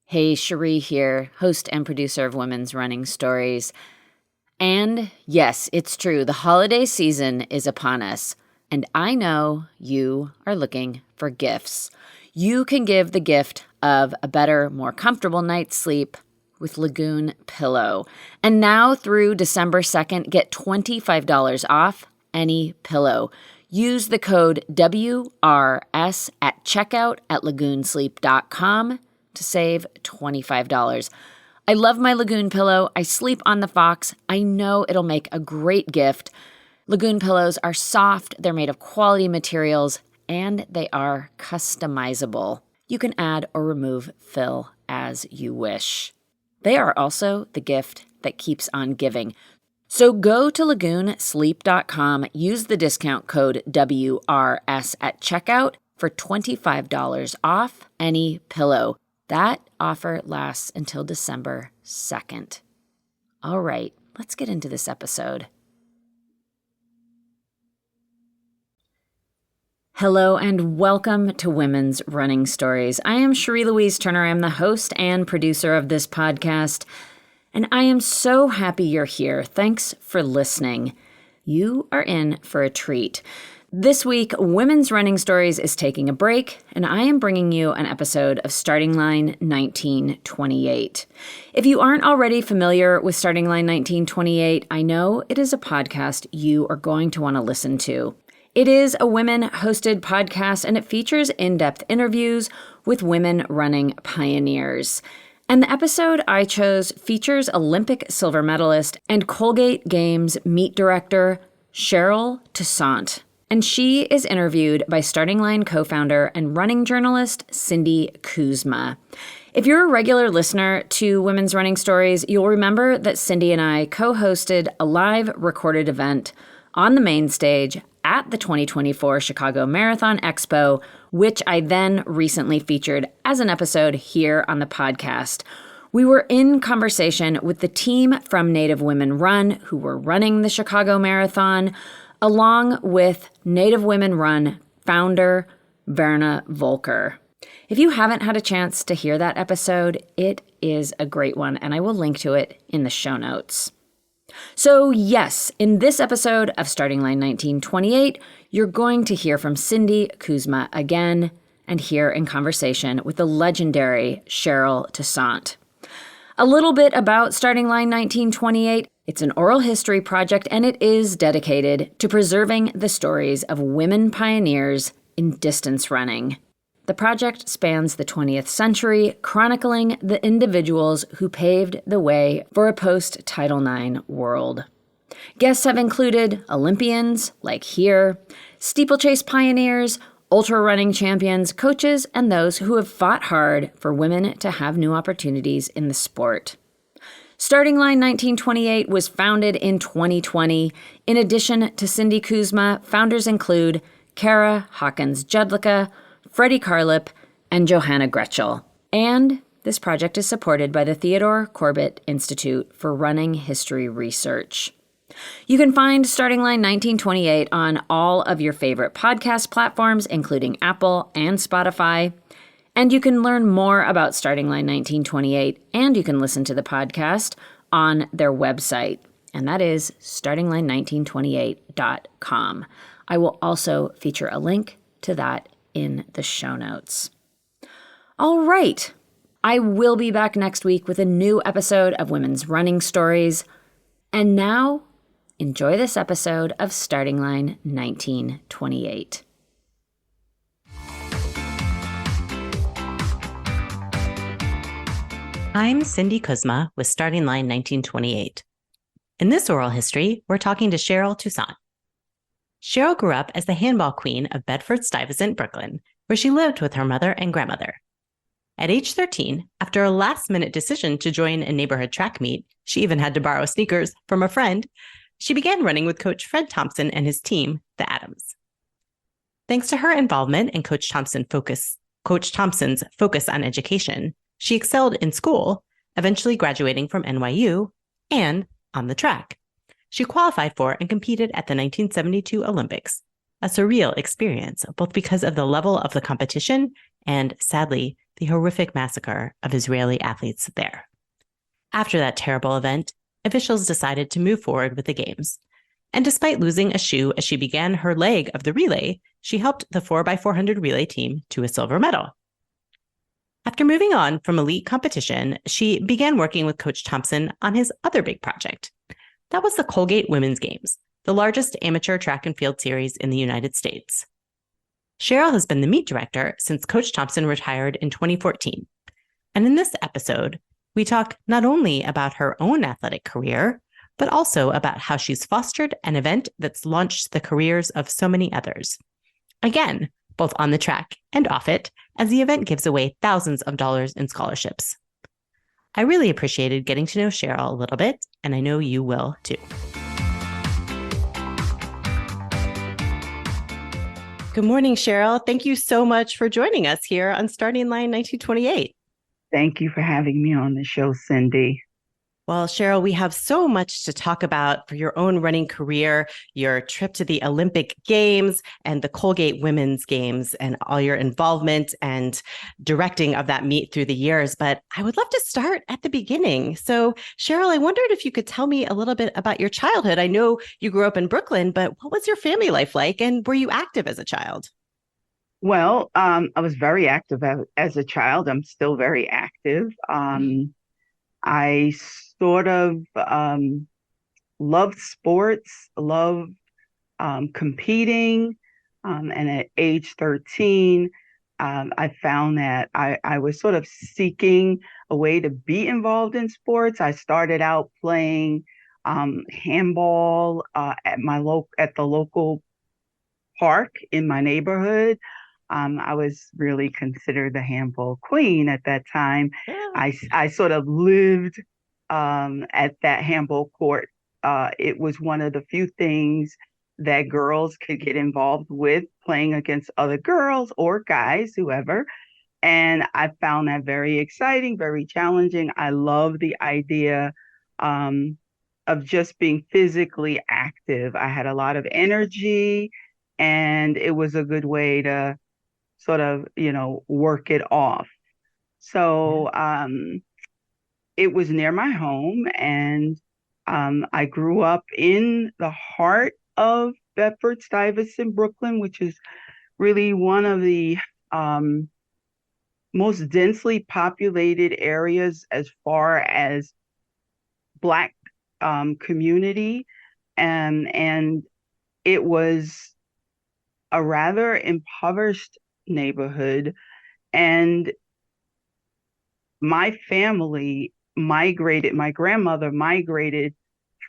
Hey, Cherie here, host and producer of Women's Running Stories. And yes, it's true, the holiday season is upon us. And I know you are looking for gifts. You can give the gift of a better, more comfortable night's sleep with Lagoon Pillow. And now through December 2nd, get $25 off any pillow. Use the code WRS at checkout at lagoonsleep.com to save $25. I love my Lagoon pillow. I sleep on the Fox. I know it'll make a great gift. Lagoon pillows are soft, they're made of quality materials, and they are customizable. You can add or remove fill as you wish. They are also the gift that keeps on giving. So go to lagoonsleep.com, use the discount code WRS at checkout for $25 off any pillow. That offer lasts until December 2nd. All right, let's get into this episode. Hello and welcome to Women's Running Stories. I am Cherie Louise Turner. I'm the host and producer of this podcast, and I am so happy you're here. Thanks for listening. You are in for a treat. This week, Women's Running Stories is taking a break, and I am bringing you an episode of Starting Line 1928. If you aren't already familiar with Starting Line 1928, I know it is a podcast you are going to want to listen to. It is a women-hosted podcast, and it features in-depth interviews with women running pioneers. And the episode I chose features Olympic silver medalist and Colgate Games meet director Cheryl Toussaint. And she is interviewed by Starting Line co-founder and running journalist Cindy Kuzma. If you're a regular listener to Women's Running Stories, you'll remember that Cindy and I co-hosted a live recorded event on the main stage at the 2024 Chicago Marathon Expo, which I then recently featured as an episode here on the podcast. We were in conversation with the team from Native Women Run who were running the Chicago Marathon, along with Native Women Run founder Verna Volker. If you haven't had a chance to hear that episode, it is a great one, and I will link to it in the show notes. So yes, in this episode of Starting Line 1928, you're going to hear from Cindy Kuzma again and hear in conversation with the legendary Cheryl Toussaint. A little bit about Starting Line 1928. It's an oral history project, and it is dedicated to preserving the stories of women pioneers in distance running. The project spans the 20th century, chronicling the individuals who paved the way for a post-Title IX world. Guests have included Olympians, like here, steeplechase pioneers, ultra-running champions, coaches, and those who have fought hard for women to have new opportunities in the sport. Starting Line 1928 was founded in 2020. In addition to Cindy Kuzma, founders include Kara Hawkins-Jedlicka, Freddie Carlip, and Johanna Gretschel. And this project is supported by the Theodore Corbett Institute for Running History Research. You can find Starting Line 1928 on all of your favorite podcast platforms, including Apple and Spotify. And you can learn more about Starting Line 1928, and you can listen to the podcast on their website, and that is startingline1928.com. I will also feature a link to that in the show notes. All right. I will be back next week with a new episode of Women's Running Stories. And now, enjoy this episode of Starting Line 1928. I'm Cindy Kuzma with Starting Line 1928. In this oral history, we're talking to Cheryl Toussaint. Cheryl grew up as the handball queen of Bedford-Stuyvesant, Brooklyn, where she lived with her mother and grandmother. At age 13, after a last-minute decision to join a neighborhood track meet, she even had to borrow sneakers from a friend, she began running with Coach Fred Thompson and his team, the Adams. Thanks to her involvement and Coach Thompson's focus on education, she excelled in school, eventually graduating from NYU and on the track. She qualified for and competed at the 1972 Olympics, a surreal experience, both because of the level of the competition and, sadly, the horrific massacre of Israeli athletes there. After that terrible event, officials decided to move forward with the games. And despite losing a shoe as she began her leg of the relay, she helped the 4x400 relay team to a silver medal. After moving on from elite competition, she began working with Coach Thompson on his other big project. That was the Colgate Women's Games, the largest amateur track and field series in the United States. Cheryl has been the meet director since Coach Thompson retired in 2014. And in this episode, we talk not only about her own athletic career, but also about how she's fostered an event that's launched the careers of so many others. Again, both on the track and off it, as the event gives away thousands of dollars in scholarships. I really appreciated getting to know Cheryl a little bit, and I know you will too. Good morning, Cheryl. Thank you so much for joining us here on Starting Line 1928. Thank you for having me on the show, Cindy. Well, Cheryl, we have so much to talk about for your own running career, your trip to the Olympic Games and the Colgate Women's Games, and all your involvement and directing of that meet through the years. But I would love to start at the beginning. So, Cheryl, I wondered if you could tell me a little bit about your childhood. I know you grew up in Brooklyn, but what was your family life like, and were you active as a child? Well, I was very active as a child. I'm still very active. I sort of loved sports, loved competing. And at age 13, I found that I was sort of seeking a way to be involved in sports. I started out playing handball at the local park in my neighborhood. I was really considered the handball queen at that time. Yeah. I sort of lived at that handball court. It was one of the few things that girls could get involved with, playing against other girls or guys, whoever. And I found that very exciting, very challenging. I love the idea of just being physically active. I had a lot of energy, and it was a good way to sort of, work it off. So it was near my home, and I grew up in the heart of Bedford-Stuyvesant, Brooklyn, which is really one of the most densely populated areas as far as Black community. And it was a rather impoverished neighborhood, and my grandmother migrated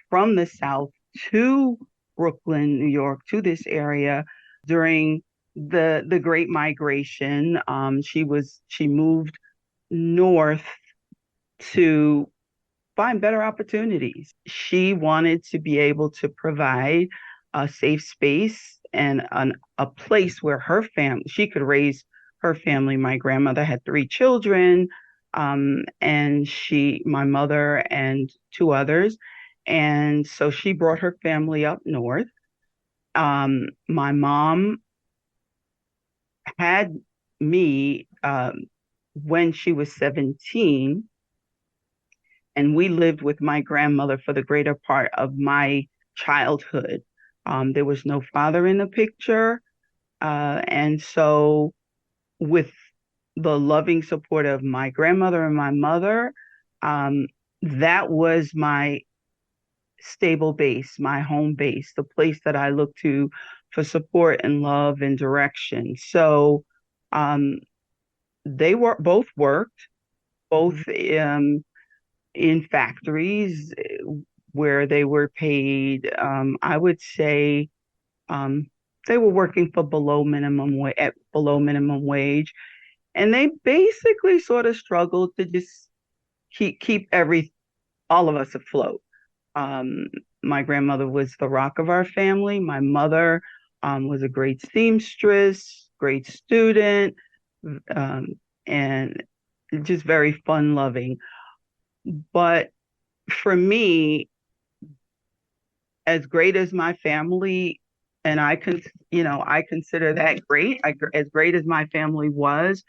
from the South to Brooklyn, New York, to this area during the Great Migration. She moved north to find better opportunities. She wanted to be able to provide a safe space and a place where she could raise her family. My grandmother had 3 children, and my mother and 2 others. And so she brought her family up north. My mom had me when she was 17, and we lived with my grandmother for the greater part of my childhood. There was no father in the picture. And so with the loving support of my grandmother and my mother, that was my stable base, my home base, the place that I looked to for support and love and direction. So they both worked, both in factories where they were paid, I would say, they were working for below minimum wage, and they basically sort of struggled to just keep all of us afloat. My grandmother was the rock of our family. My mother was a great seamstress, great student, and just very fun-loving. But for me, as great as my family, and I consider that great, as great as my family was,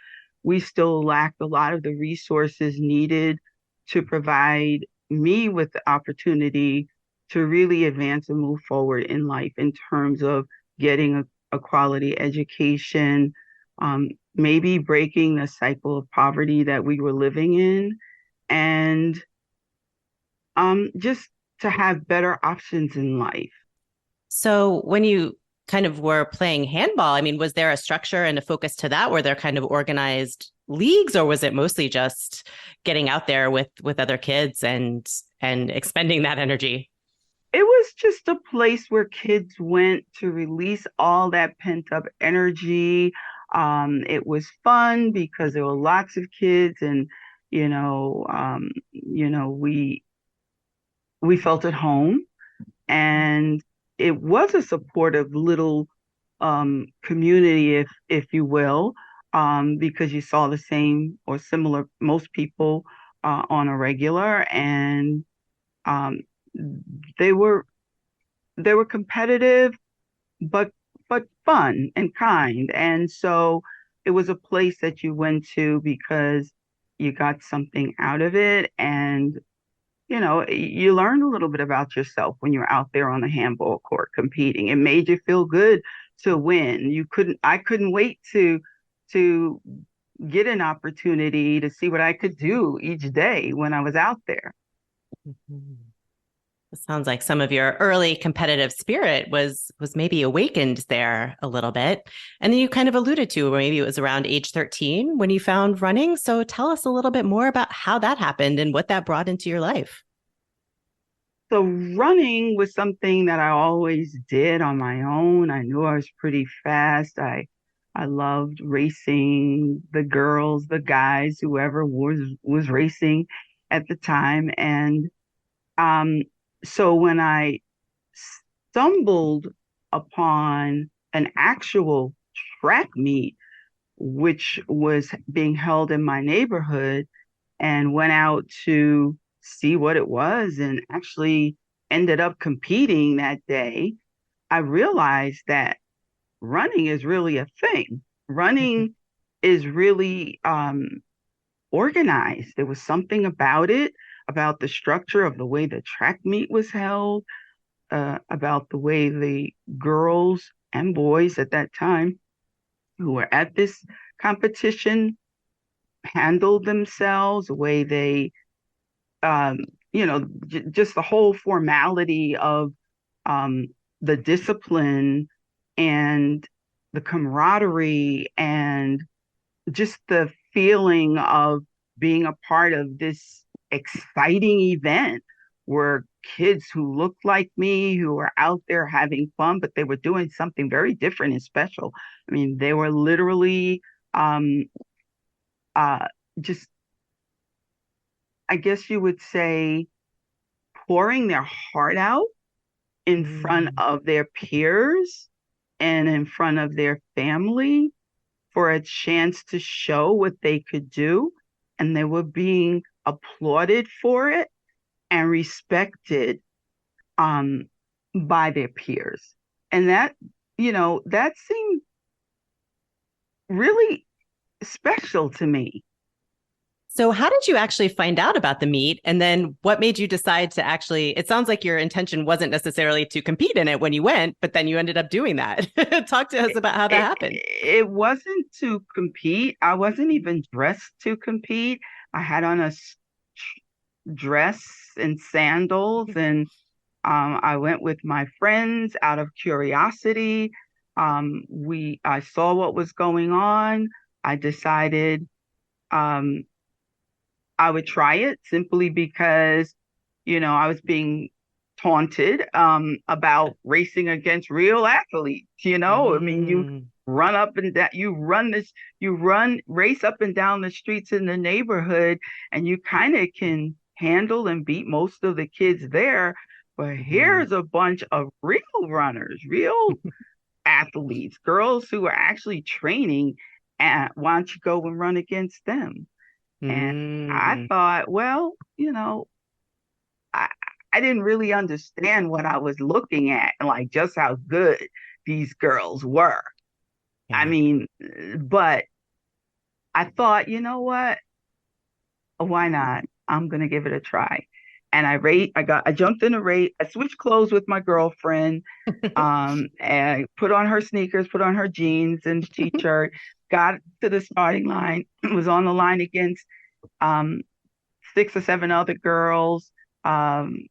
we still lacked a lot of the resources needed to provide me with the opportunity to really advance and move forward in life in terms of getting a quality education, maybe breaking the cycle of poverty that we were living in, and just to have better options in life. So when you kind of were playing handball, I mean, was there a structure and a focus to that? Were there kind of organized leagues, or was it mostly just getting out there with other kids and expending that energy? It was just a place where kids went to release all that pent up energy. It was fun because there were lots of kids, and we felt at home, and it was a supportive little community, if you will, because you saw the same or similar most people on a regular, and um, they were competitive, but fun and kind, and so it was a place that you went to because you got something out of it, and you learned a little bit about yourself when you're out there on the handball court competing. It made you feel good to win. I couldn't wait to get an opportunity to see what I could do each day when I was out there. Mhm. It sounds like some of your early competitive spirit was maybe awakened there a little bit. And then you kind of alluded to, or maybe it was around age 13 when you found running. So tell us a little bit more about how that happened and what that brought into your life. So running was something that I always did on my own. I knew I was pretty fast. I loved racing the girls, the guys, whoever was racing at the time. And um, so when I stumbled upon an actual track meet, which was being held in my neighborhood, and went out to see what it was and actually ended up competing that day, I realized that running is really a thing. Running is really organized. There was something about it, about the structure of the way the track meet was held, about the way the girls and boys at that time who were at this competition handled themselves, the way they, um, just the whole formality of um, the discipline and the camaraderie and just the feeling of being a part of this exciting event where kids who looked like me, who were out there having fun, but they were doing something very different and special. I mean, they were literally um, uh, just, I guess you would say, pouring their heart out in front Mm. of their peers and in front of their family for a chance to show what they could do. And they were being applauded for it and respected um, by their peers. And that seemed really special to me. So how did you actually find out about the meet? And then what made you decide to actually, it sounds like your intention wasn't necessarily to compete in it when you went, but then you ended up doing that. Talk to us about how that It, happened. it wasn't to compete. I wasn't even dressed to compete. I had on a dress and sandals, and I went with my friends out of curiosity. I saw what was going on. I decided um, I would try it simply because, I was being taunted about racing against real athletes. I mean, you Mm. run up and down, race up and down the streets in the neighborhood, and you kind of can handle and beat most of the kids there. But Mhm. here's a bunch of real runners, real athletes, girls who are actually training, and why don't you go and run against them? And I Mm. thought, well, I, I didn't really understand what I was looking at, like just how good these girls were. I Yeah. mean, but I thought, you know what? Why not? I'm gonna give it a try. And I jumped in a race. I switched clothes with my girlfriend, and put on her sneakers, put on her jeans and t-shirt, got to the starting line, was on the line against um, 6 or 7 other girls. Um,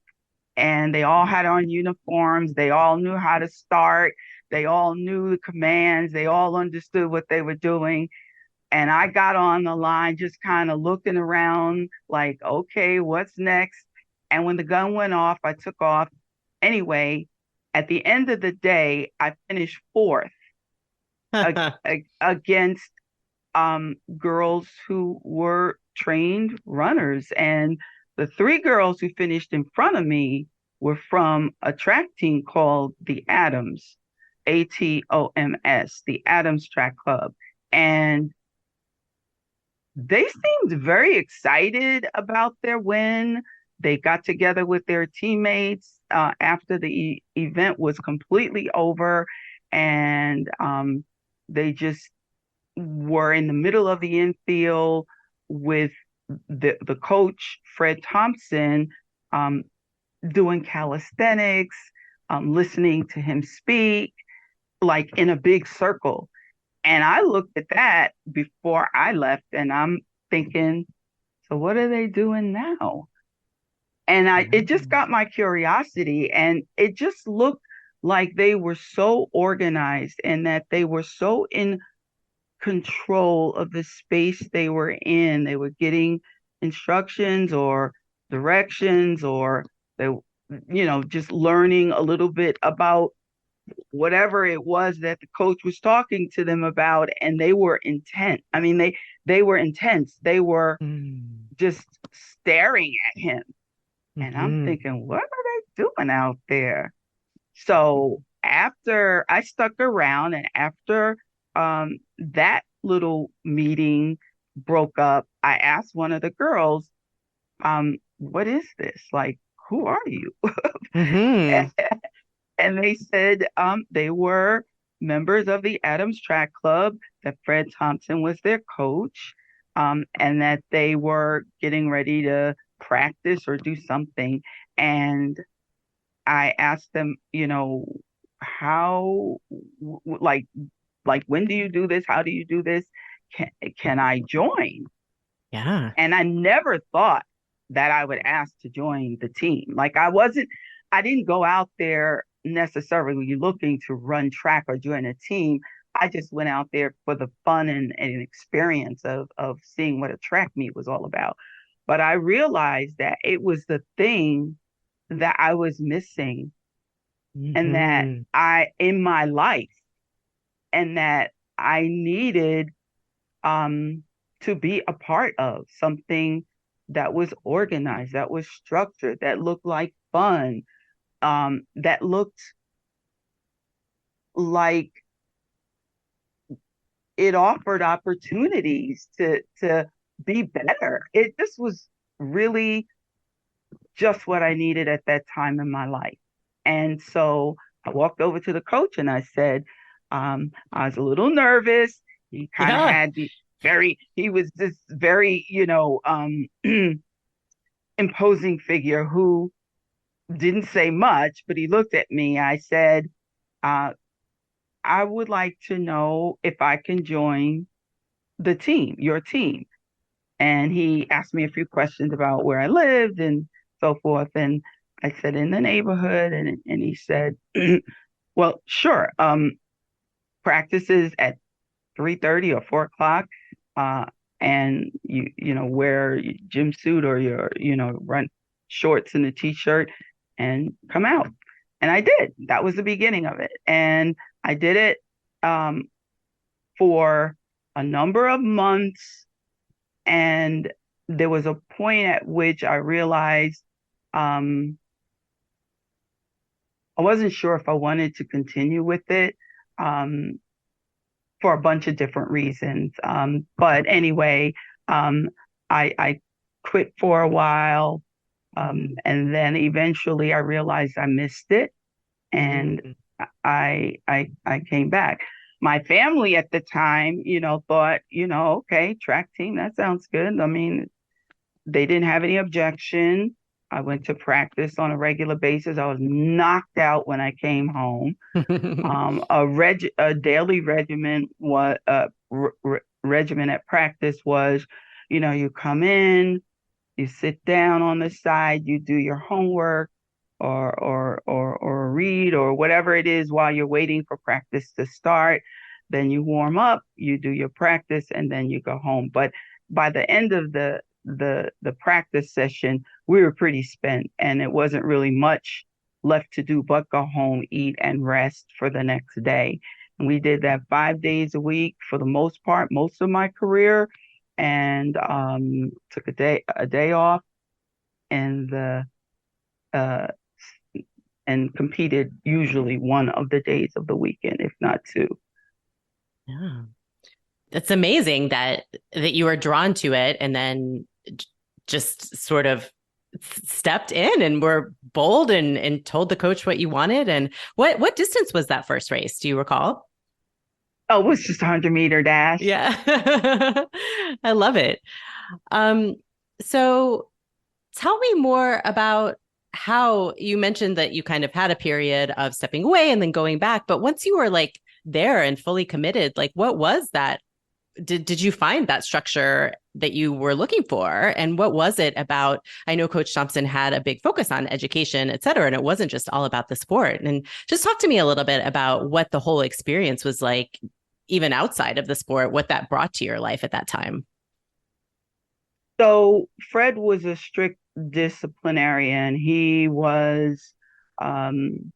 and they all had on uniforms. They all knew how to start. They all knew the commands. They all understood what they were doing. And I got on the line just kind of looking around like, okay, what's next? And when the gun went off, I took off. Anyway, at the end of the day, I finished fourth against girls who were trained runners. And the 3 girls who finished in front of me were from a track team called the Adams, ATOMS, the Adams Track Club. And they seemed very excited about their win. They got together with their teammates after the event was completely over, and they just were in the middle of the infield with the coach, Fred Thompson, um, doing calisthenics, listening to him speak, like in a big circle. And I looked at that before I left, and I'm thinking, so what are they doing now? And it just got my curiosity, and it just looked like they were so organized and that they were so in control of the space they were in. They were getting instructions or directions, or they, just learning a little bit about whatever it was that the coach was talking to them about, and they were intent. I mean, they were intense. They were just staring at him. And I'm thinking, what are they doing out there? So after I stuck around, and after that little meeting broke up, I asked one of the girls, what is this? Like, who are you? And they said they were members of the Adams Track Club, that Fred Thompson was their coach, and that they were getting ready to practice or do something. And I asked them, how, like when do you do this? How do you do this? Can I join? Yeah. And I never thought that I would ask to join the team. Like I didn't go out there necessarily looking to run track or join a team. I just went out there for the fun and experience of seeing what a track meet was all about. But I realized that it was the thing that I was missing, and that in my life, and that I needed to be a part of something that was organized, that was structured, that looked like fun, that looked like it offered opportunities to be better. It just was really just what I needed at that time in my life. And so I walked over to the coach and I said, I was a little nervous. He kind of had he was this very, imposing figure who didn't say much, but he looked at me. I said, I would like to know if I can join the team, your team. And he asked me a few questions about where I lived and so forth. And I said, in the neighborhood. And he said, well, sure. Practices at 3:30 or 4 o'clock. And wear your gym suit or your, run shorts and a t-shirt and come out. And I did. That was the beginning of it. And I did it for a number of months. And there was a point at which I realized I wasn't sure if I wanted to continue with it for a bunch of different reasons. But anyway, I quit for a while. And then eventually I realized I missed it, and I came back. my family at the time, thought, okay, track team, that sounds good. I mean, they didn't have any objection. I went to practice on a regular basis. I was knocked out when I came home. A daily regimen was regimen at practice was, you come in, you sit down on the side, you do your homework or read or whatever it is while you're waiting for practice to start. Then you warm up, you do your practice, and then you go home. But by the end of the practice session, we were pretty spent, and it wasn't really much left to do but go home, eat, and rest for the next day. And we did that 5 days a week for the most part, most of my career, and took a day off, and and competed usually one of the days of the weekend, if not two. Yeah. It's amazing that you were drawn to it and then just sort of stepped in and were bold and told the coach what you wanted. And what distance was that first race? Do you recall? Oh, it was just a 100-meter dash. Yeah. I love it. So tell me more about how you mentioned that you kind of had a period of stepping away and then going back. But once you were like there and fully committed, like what was that? Did you find that structure that you were looking for? And what was it about? I know Coach Thompson had a big focus on education, et cetera, and it wasn't just all about the sport. And just talk to me a little bit about what the whole experience was like, even outside of the sport, what that brought to your life at that time. So Fred was a strict disciplinarian. He was an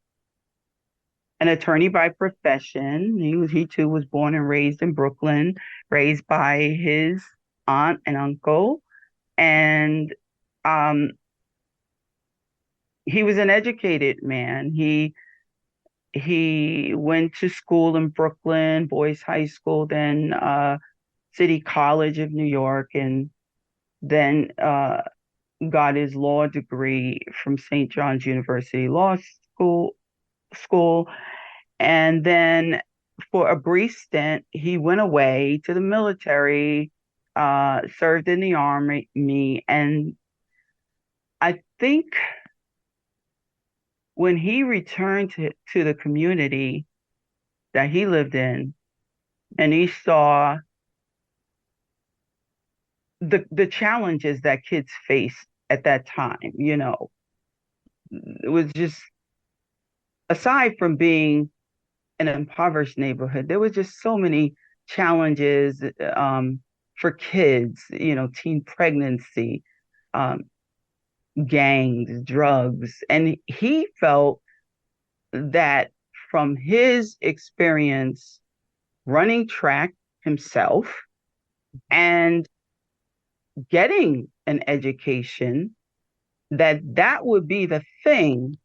attorney by profession. He too was born and raised in Brooklyn, raised by his aunt and uncle, and he was an educated man. He went to school in Brooklyn, Boys High School, then City College of New York, and then got his law degree from St. John's University Law School. And then for a brief stint, he went away to the military, served in the army, and I think when he returned to the community that he lived in, and he saw the challenges that kids face at that time, it was just, aside from being an impoverished neighborhood, there was just so many challenges for kids, teen pregnancy, gangs, drugs. And he felt that from his experience running track himself and getting an education, that would be the thing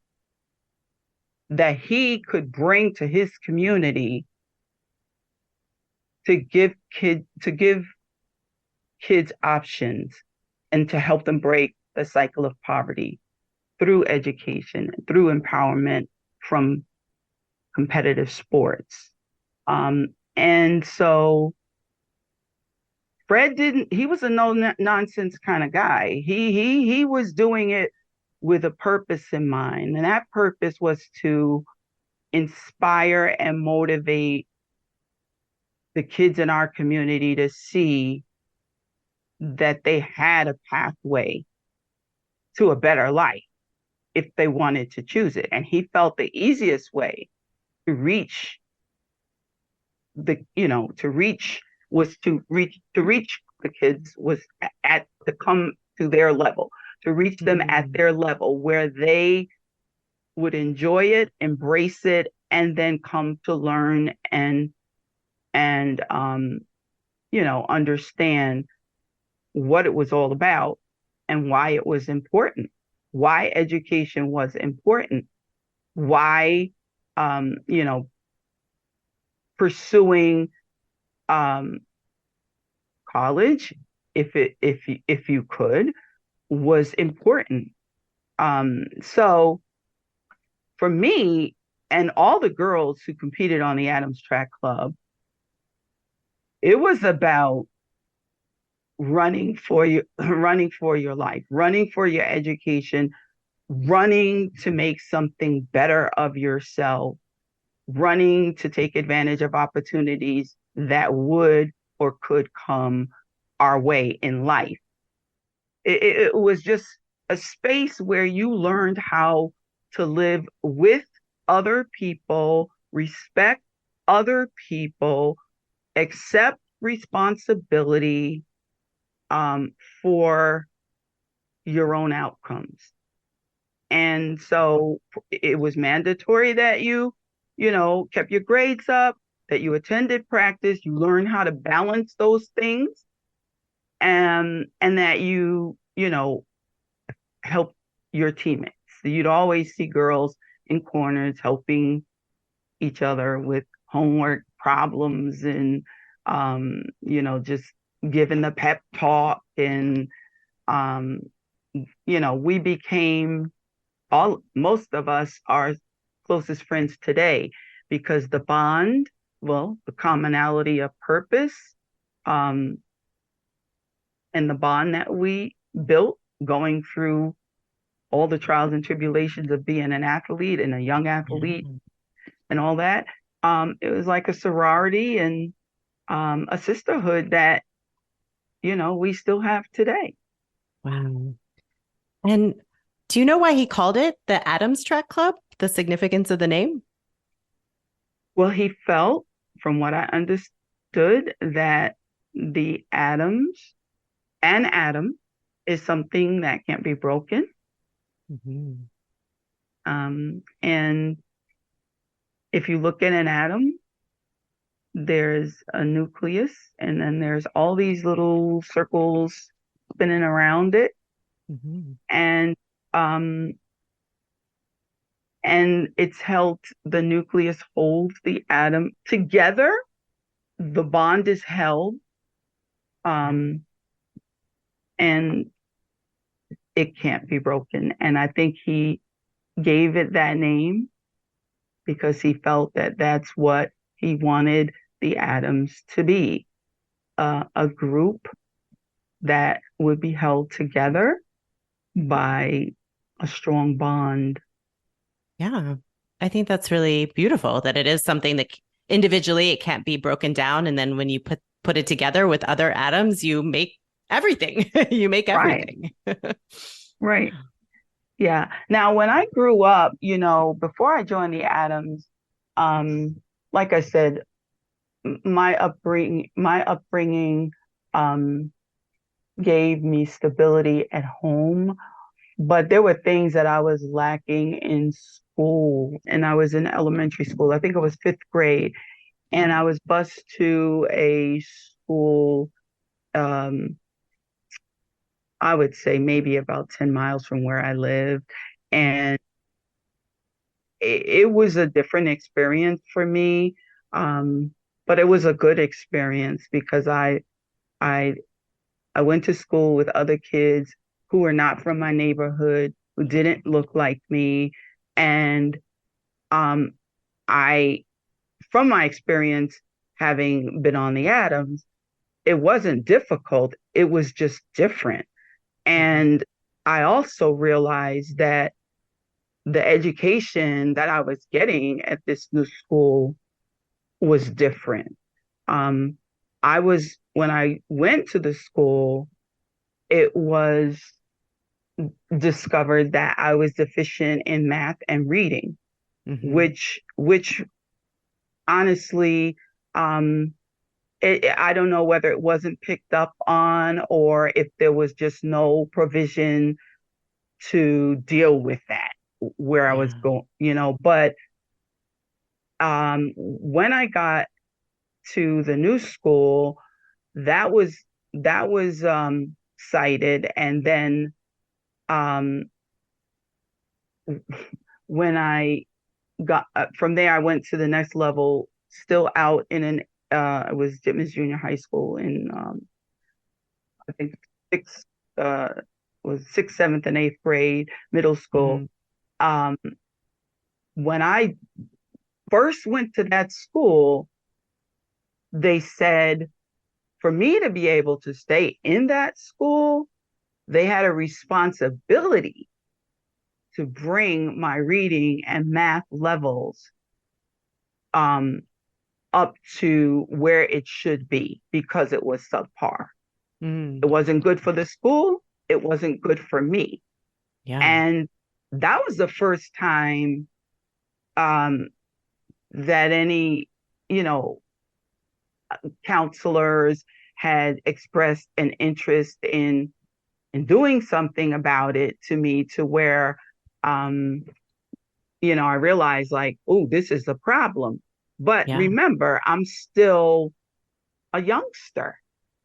that he could bring to his community to give kids options and to help them break the cycle of poverty through education, through empowerment from competitive sports. And so Fred he was a no-nonsense kind of guy. He was doing it with a purpose in mind. And that purpose was to inspire and motivate the kids in our community to see that they had a pathway to a better life if they wanted to choose it. And he felt the easiest way to reach was to reach the kids was to come to their level, to reach them at their level where they would enjoy it, embrace it, and then come to learn and understand what it was all about and why it was important, why education was important, why pursuing college, if you could, was important. So for me and all the girls who competed on the Adams Track Club, It was about running for your life, running for your education, running to make something better of yourself, running to take advantage of opportunities that would or could come our way in life. It was just a space where you learned how to live with other people, respect other people, accept responsibility for your own outcomes. And so it was mandatory that kept your grades up, that you attended practice, you learned how to balance those things, and that help your teammates. So you'd always see girls in corners helping each other with homework problems and just giving the pep talk. And we became most of us are closest friends today because the bond, the commonality of purpose, and the bond that we built going through all the trials and tribulations of being an athlete and a young athlete and all that. It was like a sorority and a sisterhood that, we still have today. Wow. And do you know why he called it the Adams Track Club, the significance of the name? Well, he felt, from what I understood, that the atoms and atom is something that can't be broken. And if you look at an atom, there's a nucleus, and then there's all these little circles spinning around it. And it's the nucleus holds the atom together. The bond is held, and it can't be broken. And I think he gave it that name because he felt that that's what he wanted the atoms to be, a group that would be held together by a strong bond. Yeah, I think that's really beautiful that it is something that individually it can't be broken down. And then when you put it together with other atoms, you make everything. You make everything. Right. Yeah. Now, when I grew up, before I joined the Adams, like I said, my upbringing gave me stability at home, but there were things that I was lacking in school. And I was in elementary school. I think it was fifth grade, and I was bused to a school, I would say maybe about 10 miles from where I lived. And it was a different experience for me. But it was a good experience because I went to school with other kids who were not from my neighborhood, who didn't look like me. And from my experience, having been on the Adams, it wasn't difficult. It was just different. And I also realized that the education that I was getting at this new school was different. When I went to the school, it was discovered that I was deficient in math and reading, which honestly, I don't know whether it wasn't picked up on or if there was just no provision to deal with that where I was going, but when I got to the new school, that was cited. And then when I got from there, I went to the next level, still out in it was Dittman's Junior High School in I think sixth, seventh, and eighth grade, middle school. When I first went to that school, they said for me to be able to stay in that school, they had a responsibility to bring my reading and math levels up to where it should be, because it was subpar. It wasn't good for the school. It wasn't good for me. Yeah. And that was the first time that any, counselors had expressed an interest in doing something about it to me, to where, I realized, like, oh, this is a problem. But Yeah. remember, I'm still a youngster.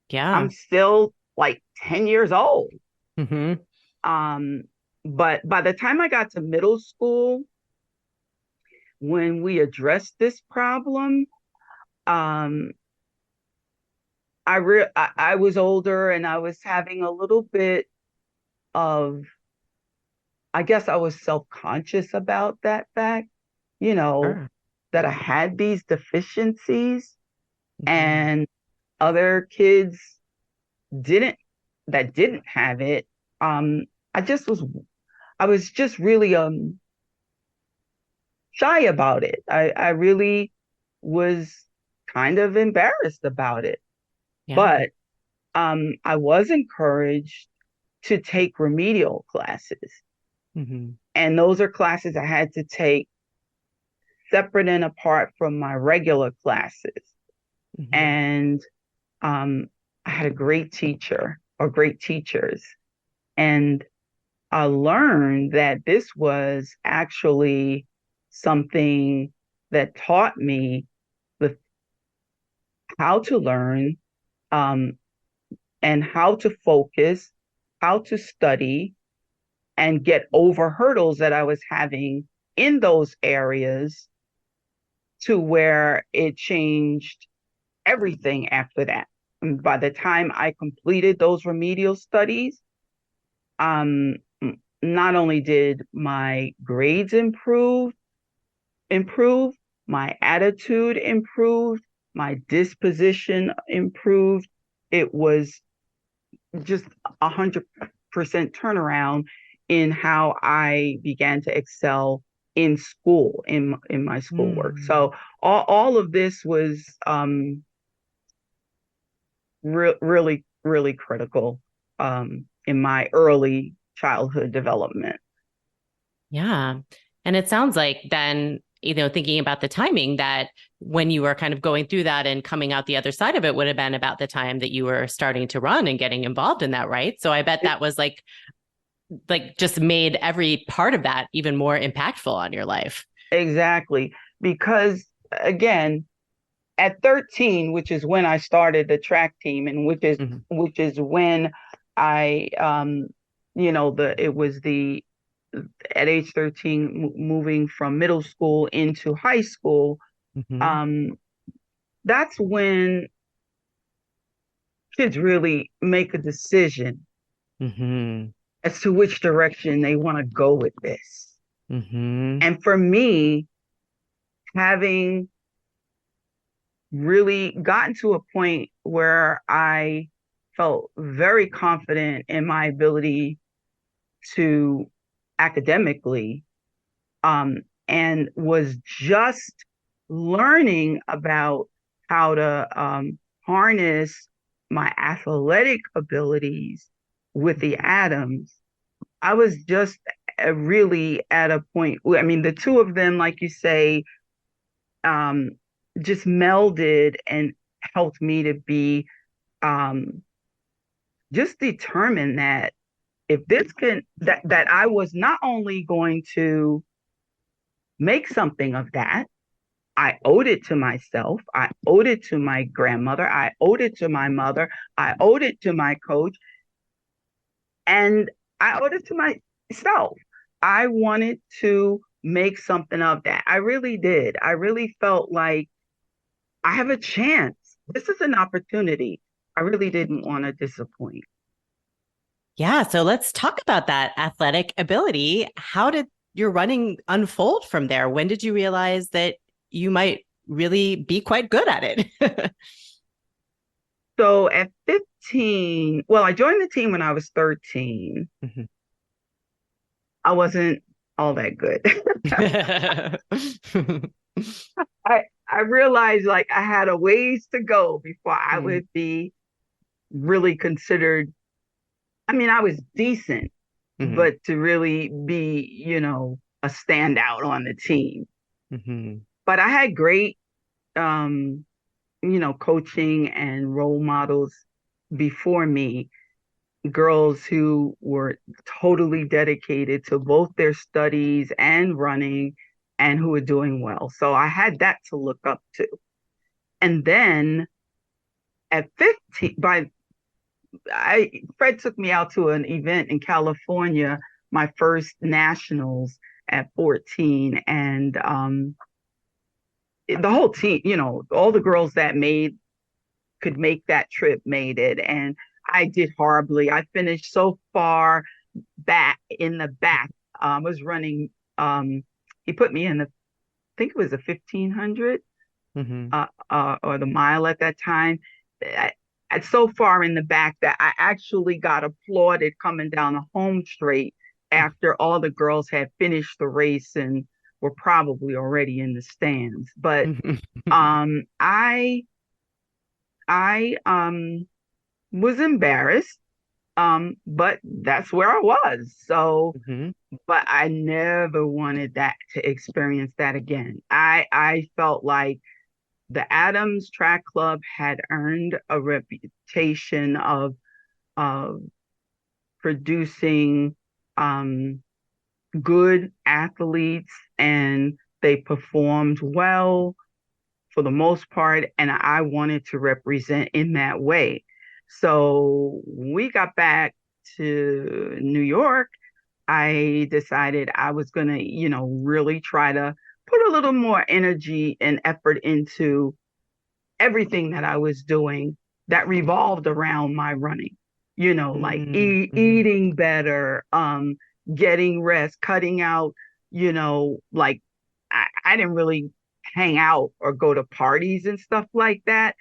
Yeah. I'm still like 10 years old. Mm-hmm. But by the time I got to middle school, when we addressed this problem, um, I was older, and I was having a little bit of, I guess I was self-conscious about that fact, Sure. that I had these deficiencies, Mm-hmm. and other kids didn't that didn't have it. I just was I was just really shy about it. I really was kind of embarrassed about it. Yeah. But I was encouraged to take remedial classes. Mm-hmm. And those are classes I had to take separate and apart from my regular classes. Mm-hmm. And I had a great teacher, or great teachers. And I learned that this was actually something that taught me the how to learn, um, and how to focus, how to study, and get over hurdles that I was having in those areas, to where it changed everything after that. And by the time I completed those remedial studies, um, not only did my grades improve, my attitude improved, my disposition improved. It was just 100% turnaround in how I began to excel in school, in my schoolwork. Mm. So all of this was really, really critical in my early childhood development. Yeah. And it sounds like then, thinking about the timing, that when you were kind of going through that and coming out the other side of it would have been about the time that you were starting to run and getting involved in that, right? So I bet that was like just made every part of that even more impactful on your life. Exactly. Because again, at 13, which is when I started the track team, and Mm-hmm. which is when I it was the at age 13, moving from middle school into high school. Mm-hmm. That's when kids really make a decision Mm-hmm. as to which direction they want to go with this. Mm-hmm. And for me, having really gotten to a point where I felt very confident in my ability to academically, and was just learning about how to harness my athletic abilities with the atoms. I was just really at a point. I mean, the two of them, like you say, um, just melded and helped me to be um, just determined that if this can, that I was not only going to make something of that, I owed it to myself. I owed it to my grandmother. I owed it to my mother. I owed it to my coach. And I owed it to myself. I wanted to make something of that. I really did. I really felt like I have a chance. This is an opportunity. I really didn't want to disappoint. Yeah. So let's talk about that athletic ability. How did your running unfold from there? When did you realize that you might really be quite good at it? So at 15, well, I joined the team when I was 13. Mhm. I wasn't all that good. I realized like I had a ways to go before I Mm, would be really considered. I mean, I was decent, mhm, but to really be, a standout on the team. mhm, But I had great, um, coaching and role models before me, girls who were totally dedicated to both their studies and running and who were doing well. So I had that to look up to. And then at 15, Fred took me out to an event in California, my first nationals at 14. And the whole team, all the girls that could make that trip made it. And I did horribly. I finished so far back in the back. I was running, he put me in I think it was a 1500 mhm. or the mile at that time. At so far in the back that I actually got applauded coming down the home straight after all the girls had finished the race and were probably already in the stands. But um, I I was embarrassed, but that's where I was. So, Mhm, but I never wanted that to experience that again. I felt like the Adams Track Club had earned a reputation of producing um, good athletes, and they performed well for the most part, and I wanted to represent in that way. So when we got back to New York, I decided I was going to, really try to put a little more energy and effort into everything that I was doing that revolved around my running, like mhm, mhm, eating better, getting rest, cutting out, like I didn't really hang out or go to parties and stuff like that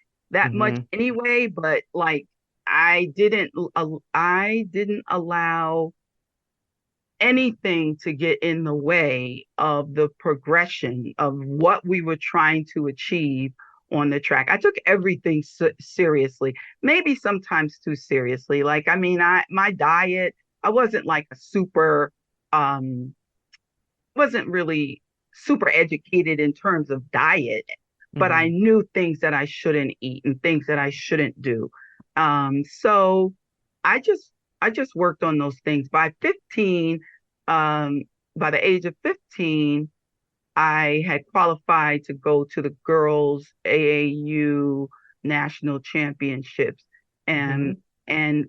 much mhm, anyway, but like I didn't allow anything to get in the way of the progression of what we were trying to achieve on the track. I took everything seriously, maybe sometimes too seriously. Like, I mean, my diet, I wasn't like a um, wasn't really super educated in terms of diet, but I mhm, knew things that I shouldn't eat and things that I shouldn't do. So I just I just worked on those things. Um, by the age of 15, I had qualified to go to the girls AAU national championships, and mhm, and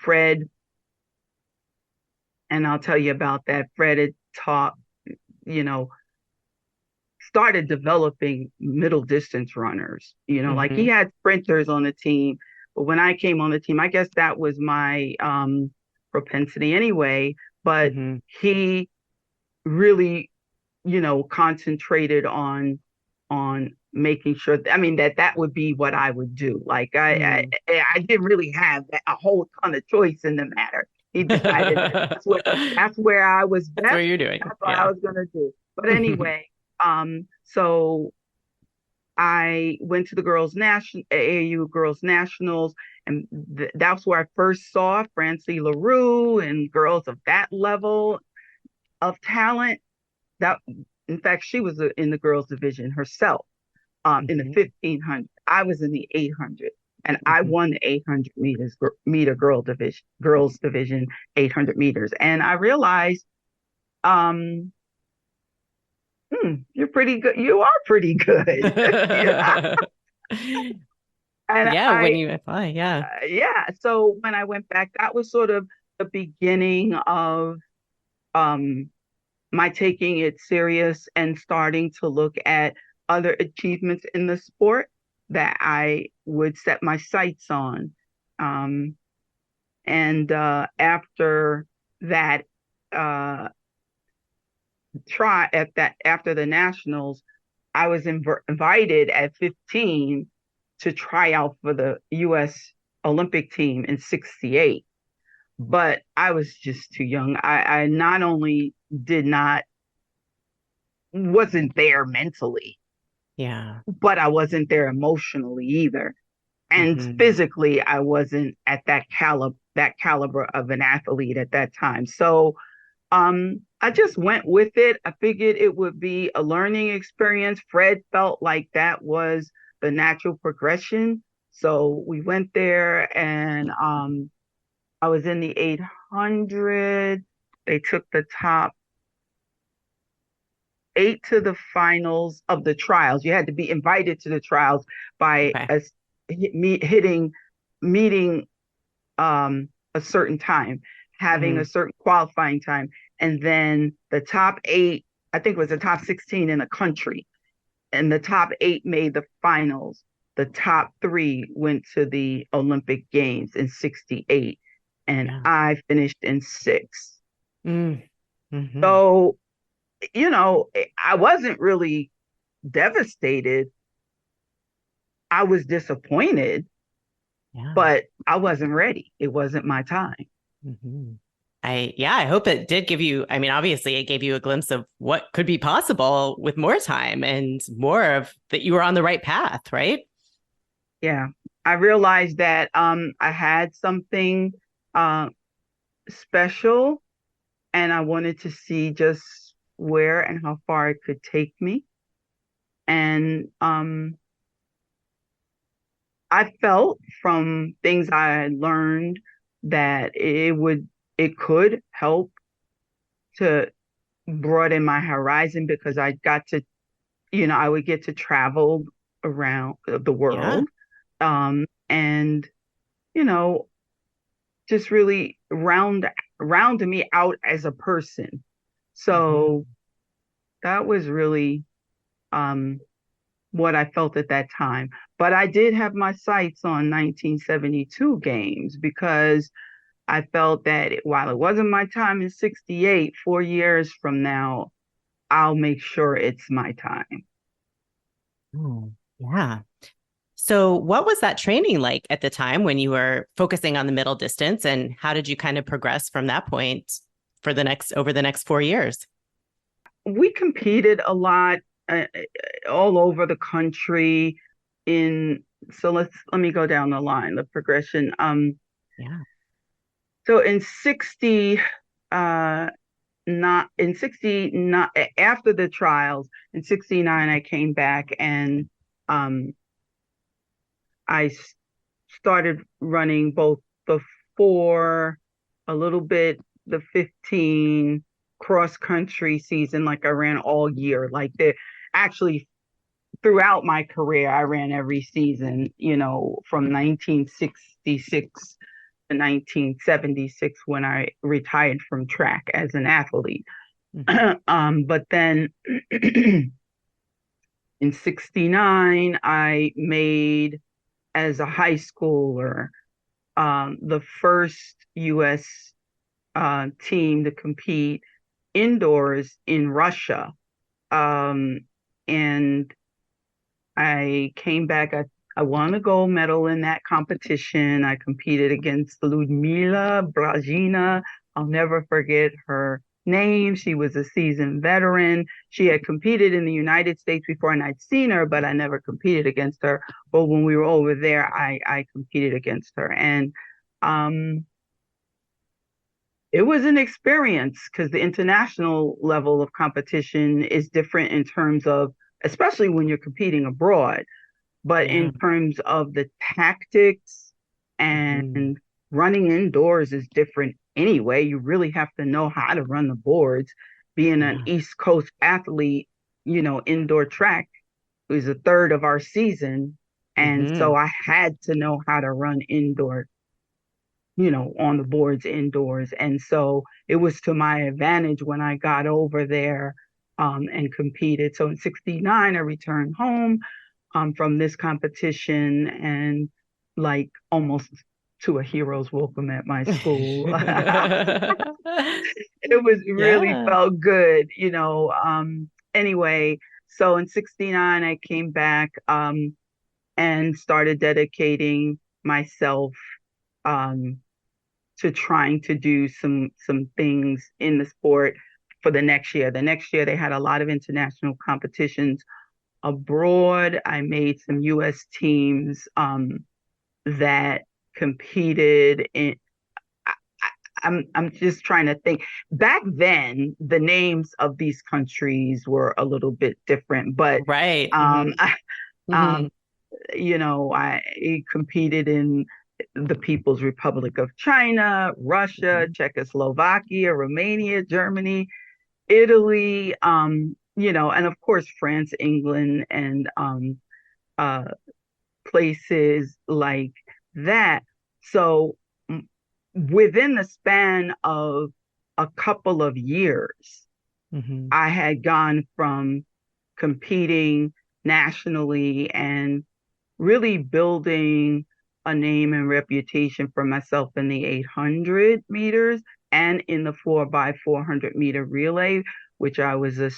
Fred, and I'll tell you about that. Fred had taught, you know, started developing middle distance runners. Like he mhm, had sprinters on the team, but when I came on the team, I guess that was my propensity anyway. But mhm, he really, concentrated on making sure. I mean, that would be what I would do. Like mhm. I didn't really have a whole ton of choice in the matter. He decided that that's where I was That's what best. you're doing. That's what I Yeah. was gonna do. But anyway, so I went to the girls national AAU girls nationals, and that's where I first saw Francie LaRue and girls of that level of talent. That, in fact, she was in the girls division herself. In the Mhm, 1500, I was in the 800, and I mhm. won the 800 meter girls division 800 meters, and I realized, um, you're pretty good. You are pretty good. And Yeah, when you apply, yeah. yeah. So when I went back, that was sort of the beginning of um, my taking it serious and starting to look at other achievements in the sport that I would set my sights on. Um, and after that, uh, after the nationals, I was invited at 15 to try out for the U.S. Olympic team in '68, but I was just too young. I not only wasn't there mentally, Yeah. but I wasn't there emotionally either. And Hmm. physically, I wasn't at that caliber of an athlete at that time. So I just went with it. I figured it would be a learning experience. Fred felt like that was the natural progression. So we went there, and I was in the 800. They took the top 8 to the finals of the trials. You had to be invited to the trials by Okay. meeting a certain time, having a Hmm. certain qualifying time, and then the top 8, I think it was the top 16 in the country, and the top 8 made the finals. The top 3 went to the Olympic Games in '68, and Yeah. I finished in 6th. Mm-hmm. So, I wasn't really devastated. I was disappointed, Yeah. but I wasn't ready. It wasn't my time. Hmm. I hope it did give you, I mean, obviously it gave you a glimpse of what could be possible with more time and more of that you were on the right path, right? Yeah. I realized that I had something uh special, and I wanted to see just where and how far it could take me. And I felt from things I learned that it could help to broaden my horizon, because I would get to travel around the Yeah. world, and you know, just really round me out as a person. So Hmm. that was really um, what I felt at that time. But I did have my sights on 1972 games, because I felt that while it wasn't my time in '68, 4 years from now, I'll make sure it's my time. Oh, yeah. So, what was that training like at the time when you were focusing on the middle distance, and how did you kind of progress from that point for the next over the next 4 years? We competed a lot, all over the country. In so let me go down the line, the progression. Yeah. So in '60, not in '60, not after the trials in '69, I came back, and um, I started running both the 4, a little bit the 15 cross country season. Like I ran all year. Like the actually throughout my career, I ran every season. From 1966 to 1976, when I retired from track as an athlete. Hmm. But then in '69, I made, as a high schooler, the first U.S. Team to compete indoors in Russia. Um, and I came back. I won a gold medal in that competition. I competed against Ludmila Brajina. I'll never forget her name. She was a seasoned veteran. She had competed in the United States before, and I'd seen her, but I never competed against her. But when we were over there, I competed against her. And um, it was an experience, because the international level of competition is different in terms of, especially when you're competing abroad, but Yeah. in terms of the tactics Hmm. and running indoors is different anyway. You really have to know how to run the boards. Being an Yeah. East Coast athlete, indoor track was a third of our season. And so Hmm. I had to know how to run indoor, on the boards indoors. And so it was to my advantage when I got over there, and competed. So in '69, I returned home from this competition, and like almost to a hero's welcome at my school. It was really Yeah. felt good. Anyway, so in '69, I came back. and started dedicating myself to trying to do some things in the sport for the next year. The next year they had a lot of international competitions abroad. I made some U.S. teams that competed in. I'm just trying to think. Back then, the names of these countries were a little bit different, but Right. um, I competed in the People's Republic of China, Russia, Czechoslovakia, Romania, Germany, Italy, and of course France, England, and uh, places like that. So within the span of a couple of years, I had gone from competing nationally and really building a name and reputation for myself in the 800 meters and in the 4x400 meter relay, which I was a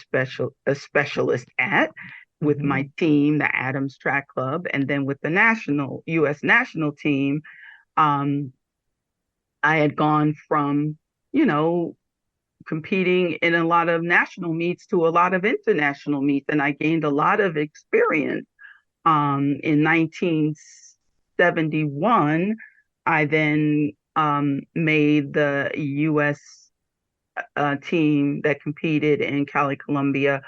specialist at with my team, the Adams Track Club, and then with the U.S. national team. I had gone from, competing in a lot of national meets to a lot of international meets, and I gained a lot of experience. In 1971, I then made the U.S. Team that competed in Cali, Colombia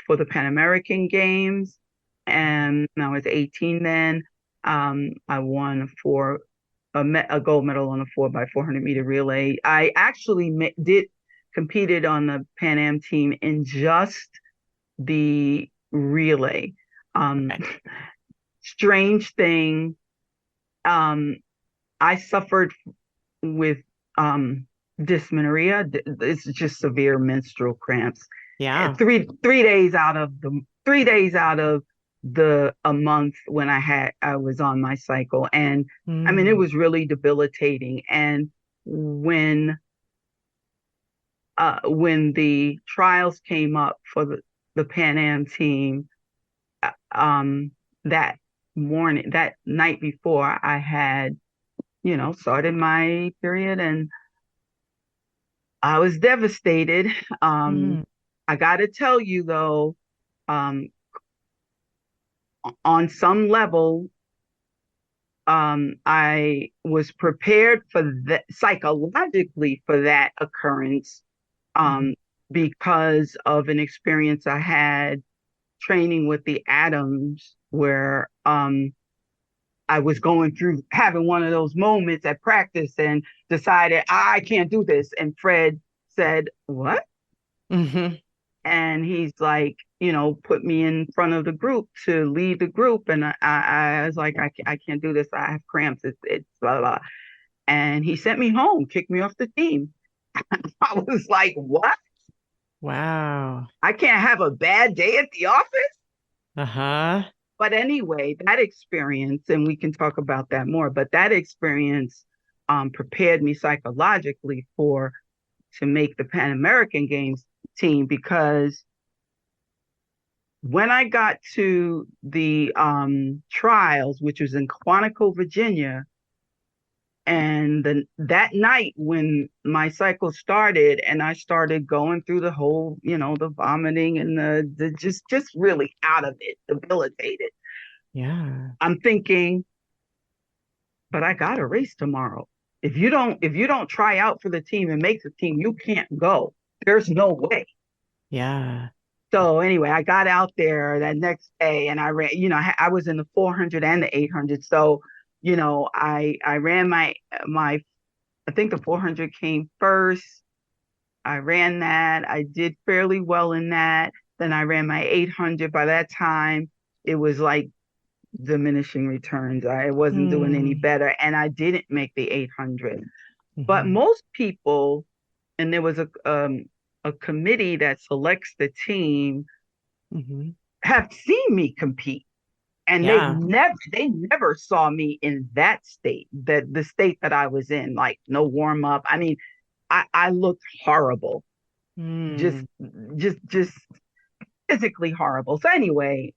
for the Pan American Games, and I was 18 then. I won a gold medal on a 4x400 meter relay. I actually competed on the Pan Am team in just the relay. Strange thing. I suffered with dysmenorrhea. It's just severe menstrual cramps. Yeah. 3 days out of a month when I was on my cycle, and I mean it was really debilitating. And when the trials came up for the Pan Am team, that night before, I had started my period, and I was devastated. I got to tell you though, on some level, I was prepared for that psychologically for that occurrence, because of an experience I had training with the Adams, where I was going through having one of those moments at practice and decided I can't do this. And Fred said, "What?" And he's like, put me in front of the group to lead the group. And I was like, I can't do this. I have cramps. It's blah, blah. And he sent me home, kicked me off the team. I was like, what? Wow. I can't have a bad day at the office? But anyway, that experience, and we can talk about that more, but that experience prepared me psychologically to make the Pan American Games team, because when I got to the trials, which was in Quantico, Virginia, and that night when my cycle started and I started going through the whole, the vomiting and the just really out of it, debilitated. Yeah. I'm thinking, but I got a race tomorrow. If you don't try out for the team and make the team, you can't go. There's no way. Yeah. So anyway, I got out there that next day and I ran, I was in the 400 and the 800. So, I ran my, I think the 400 came first. I ran that. I did fairly well in that. Then I ran my 800. By that time, it was like diminishing returns. I wasn't doing any better, and I didn't make the 800. But most people, and there was a committee that selects the team, have seen me compete, and they never saw me in that state, the state that I was in, like no warm up. I mean, I looked horrible, just physically horrible. So anyway,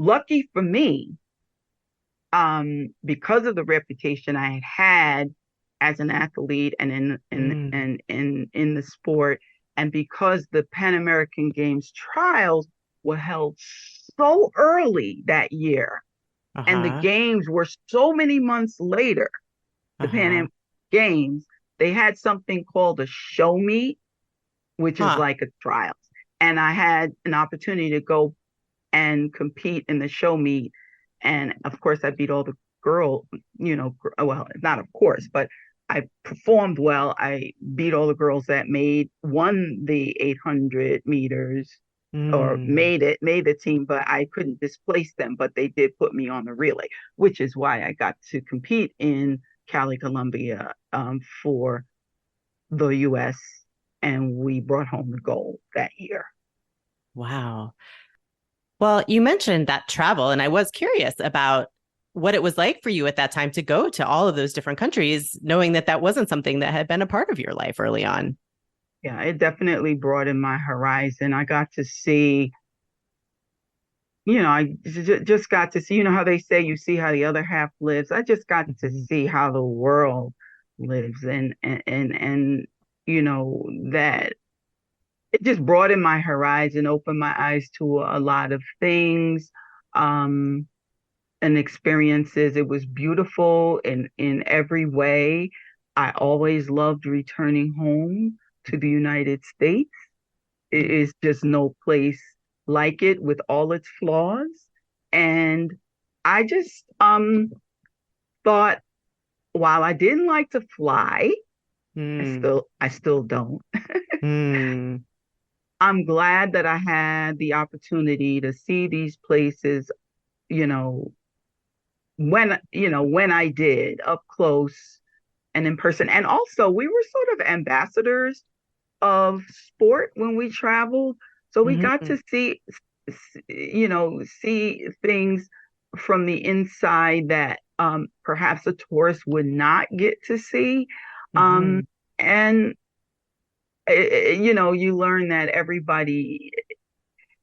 lucky for me, because of the reputation I had had as an athlete and in the sport, and because the Pan American Games trials were held so early that year, and the Uh-huh. games were so many months later, the Pan Uh-huh. Am Games, they had something called a show meet, which is Huh. like a trials. And I had an opportunity to go and compete in the show meet. And of course, I beat all the girl, well, not of course, but I performed well. I beat all the girls that won the 800 meters or Mm. made the team, but I couldn't displace them. But they did put me on the relay, which is why I got to compete in Cali, Columbia, for the U.S. And we brought home the gold that year. Wow. Well, you mentioned that travel, and I was curious about what it was like for you at that time to go to all of those different countries, knowing that that wasn't something that had been a part of your life early on. Yeah, it definitely broadened my horizon. I got to see, I just got to see, how they say you see how the other half lives. I just got to Mhm. see how the world lives, and that it just broadened my horizon, opened my eyes to a lot of things, um, and experiences. It was beautiful in every way. I always loved returning home to the United States. It is just no place like it with all its flaws. And I just thought, while I didn't like to fly, Mm. I still don't. Mm. I'm glad that I had the opportunity to see these places, you know, when I did up close and in person. And also we were sort of ambassadors of sport when we traveled. So we got Mhm. to see things from the inside that perhaps a tourist would not get to see. Um, Mhm. and, you learn that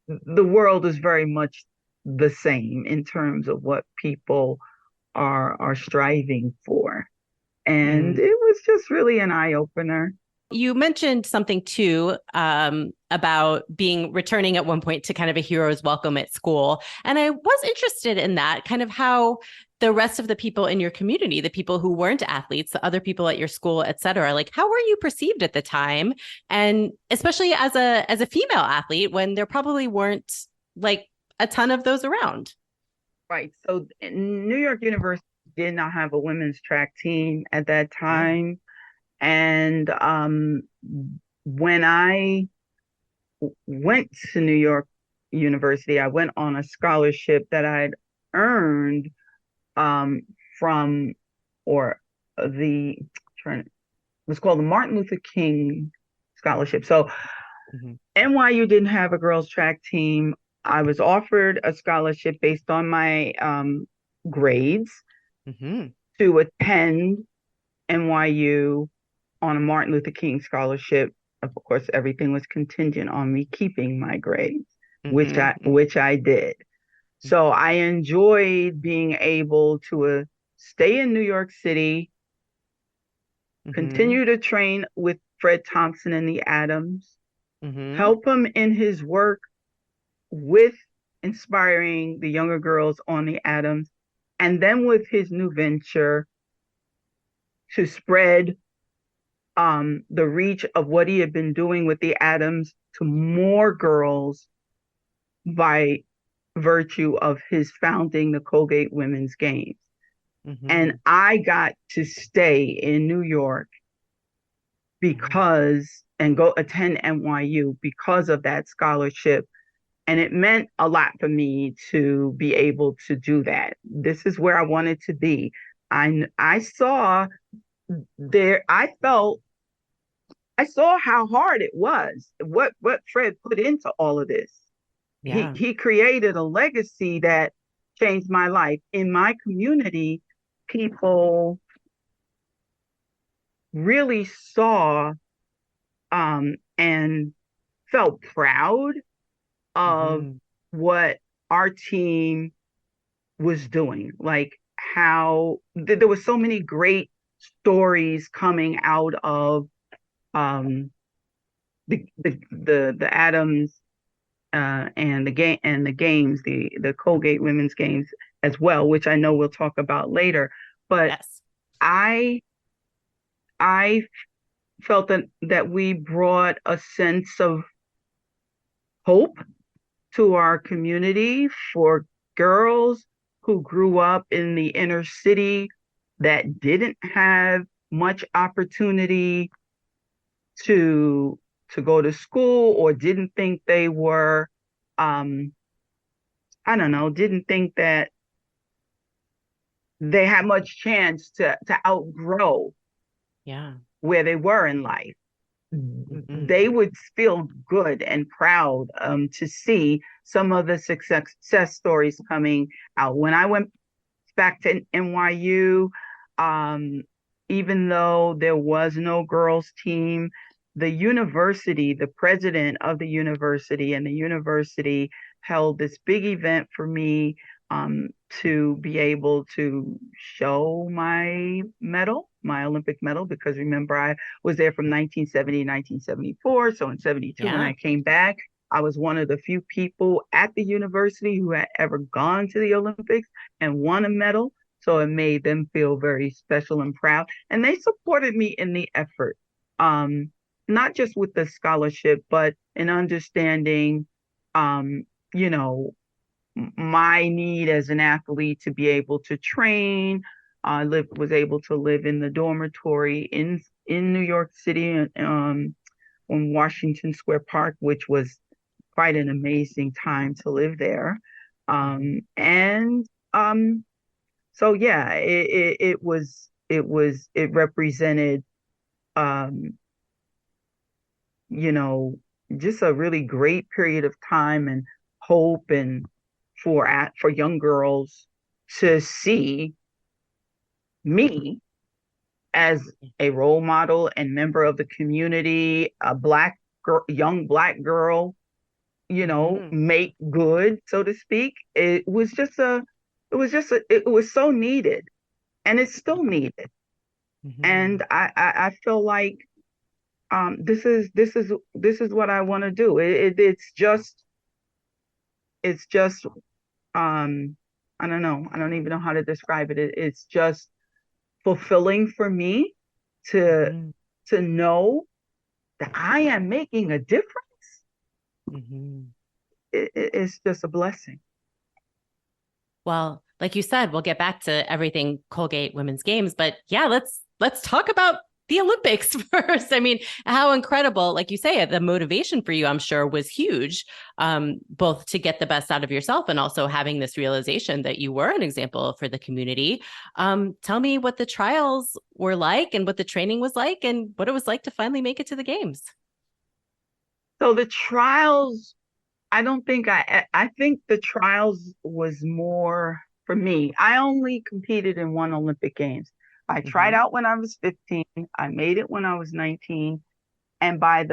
the world is very much the same in terms of what people are striving for. And Mm. it was just really an eye opener. You mentioned something too about being returning at one point to kind of a hero's welcome at school. And I was interested in that, kind of how the rest of the people in your community, the people who weren't athletes, the other people at your school, et cetera, like how were you perceived at the time? And especially as a female athlete, when there probably weren't like a ton of those around. Right. So New York University did not have a women's track team at that Oh. time. And when I went to New York University, I went on a scholarship that I'd earned from, or the, it was called the Martin Luther King Scholarship. So Mhm. NYU didn't have a girls' track team. I was offered a scholarship based on my grades Mhm. to attend NYU on a Martin Luther King scholarship. Of course, everything was contingent on me keeping my grades, which Mhm. I did. So I enjoyed being able to stay in New York City, Mhm. continue to train with Fred Thompson and the Adams, Mhm. help him in his work with inspiring the younger girls on the Adams, and then with his new venture to spread the reach of what he had been doing with the Adams to more girls by virtue of his founding the Colgate Women's Games. And Mhm. I got to stay in New York Mhm. and go attend NYU because of that scholarship. And it meant a lot for me to be able to do that. This is where I wanted to be. I saw I felt, I saw how hard it was, what Fred put into all of this. He Yeah. he created a legacy that changed my life. In my community, people really saw and felt proud of Mhm. what our team was doing, like how there were so many great stories coming out of the Adams and the games, the Colgate women's games as well, which I know we'll talk about later. But Yes. I I felt that we brought a sense of hope to our community for girls who grew up in the inner city that didn't have much opportunity to go to school, or didn't think they were I don't know, didn't think that they had much chance to outgrow Yeah. where they were in life. Mm-hmm. They would feel good and proud to see some of the success stories coming out. When I went back to NYU, um, even though there was no girls' team, the university, the president of the university, and the university held this big event for me to be able to show my medal, my Olympic medal, because remember, I was there from 1970 to 1974. So in 72, when Yeah. I came back, I was one of the few people at the university who had ever gone to the Olympics and won a medal. So it made them feel very special and proud. And they supported me in the effort, not just with the scholarship, but in understanding, um, you know, my need as an athlete to be able to train. I was able to live in the dormitory in New York City, on Washington Square Park, which was quite an amazing time to live there. And so yeah, it represented um, you know, just a really great period of time and hope, and for young girls to see me as a role model and member of the community, a black girl, young black girl, Mm-hmm. make good, so to speak. It was so needed, and it's still needed. Mm-hmm. And I feel like this is what I want to do. It's just I don't know. I don't even know how to describe it. It's just fulfilling for me to Mm-hmm. know that I am making a difference. Mm-hmm. It's just a blessing. Well, like you said, we'll get back to everything Colgate Women's Games, but yeah, let's talk about the Olympics first. I mean, how incredible, like you say, the motivation for you, I'm sure, was huge, both to get the best out of yourself and also having this realization that you were an example for the community. Tell me what the trials were like and what the training was like and what it was like to finally make it to the games. So the trials, I think the trials was more for me. I only competed in one Olympic Games. I tried Mm-hmm. out when I was 15. I made it when I was 19. And by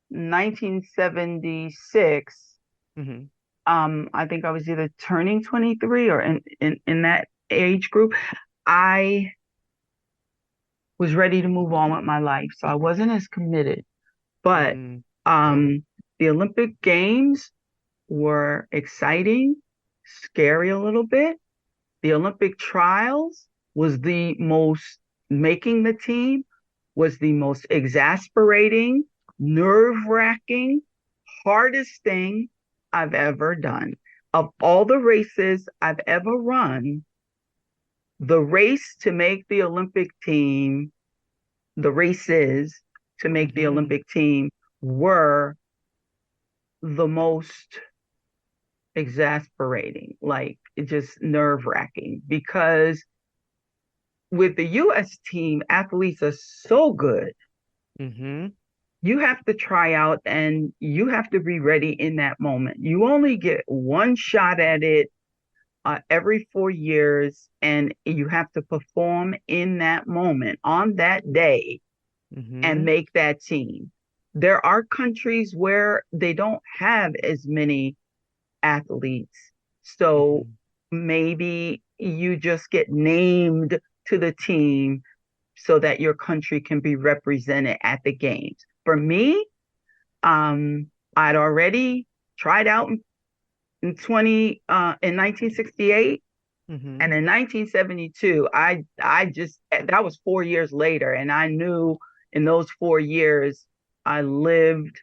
1976, Mm-hmm. I think I was either turning 23 or in that age group. I was ready to move on with my life. So I wasn't as committed. But Mm-hmm. the Olympic Games were exciting, scary a little bit. The Olympic trials was the most, making the team was the most exasperating, nerve-wracking, hardest thing I've ever done. Of all the races I've ever run, the race to make the Olympic team, the races to make the Mm-hmm. Olympic team were the most exasperating, like just nerve wracking, because with the US team, athletes are so good. Mm-hmm. You have to try out and you have to be ready in that moment. You only get one shot at it every 4 years, and you have to perform in that moment on that day and Mm-hmm. make that team. there are countries where they don't have as many athletes. So maybe you just get named to the team so that your country can be represented at the games. For me, I'd already tried out in 1968. And in 1972, I just, that was 4 years later. And I knew in those 4 years, I lived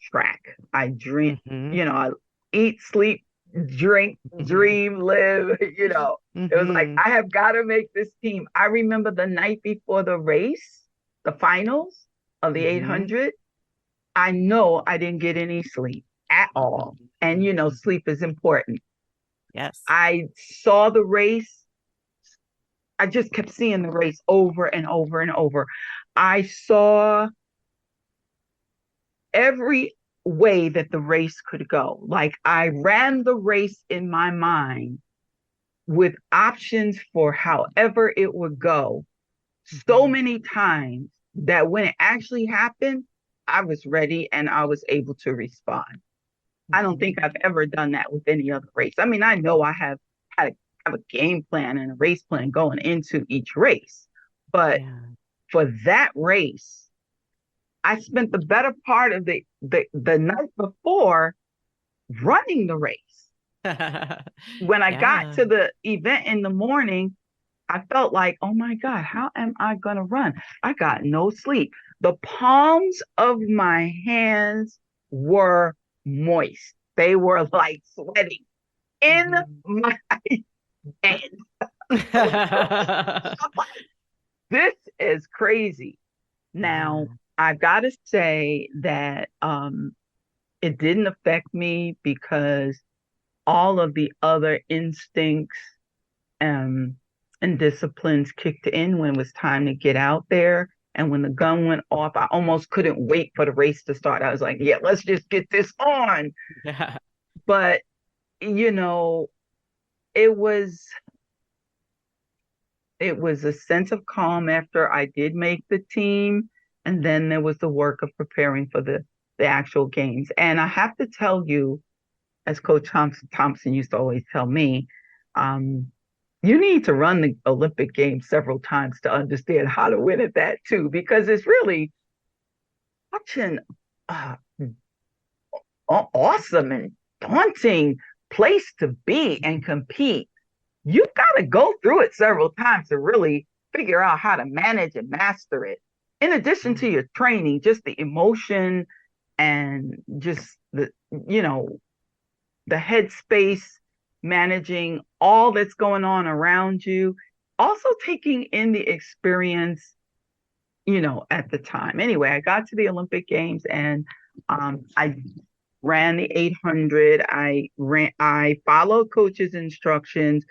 track. I drink, I eat, sleep, drink, dream, live, It was like, I have got to make this team. I remember the night before the race, the finals of the 800, I know I didn't get any sleep at all. And, sleep is important. Yes. I saw the race. I just kept seeing the race over and over and over. I saw every way that the race could go. Like, I ran the race in my mind with options for however it would go so many times that when it actually happened, I was ready and I was able to respond. I don't think I've ever done that with any other race. I mean, I know I have a game plan and a race plan going into each race, but for that race, I spent the better part of the night before running the race. When I got to the event in the morning, I felt like, oh my God, how am I going to run? I got no sleep. The palms of my hands were moist. They were like sweating in my bed. This is crazy. Now, I've got to say that it didn't affect me because all of the other instincts and disciplines kicked in when it was time to get out there. And when the gun went off, I almost couldn't wait for the race to start. I was like, yeah, let's just get this on. But, it was a sense of calm after I did make the team. And then there was the work of preparing for the actual games. And I have to tell you, as Coach Thompson used to always tell me, you need to run the Olympic Games several times to understand how to win at that too, because it's really such an awesome and daunting place to be and compete. You've got to go through it several times to really figure out how to manage and master it. In addition to your training, just the emotion and just the headspace, managing all that's going on around you, also taking in the experience, at the time. Anyway, I got to the Olympic Games and I ran the 800. I followed coach's instructions,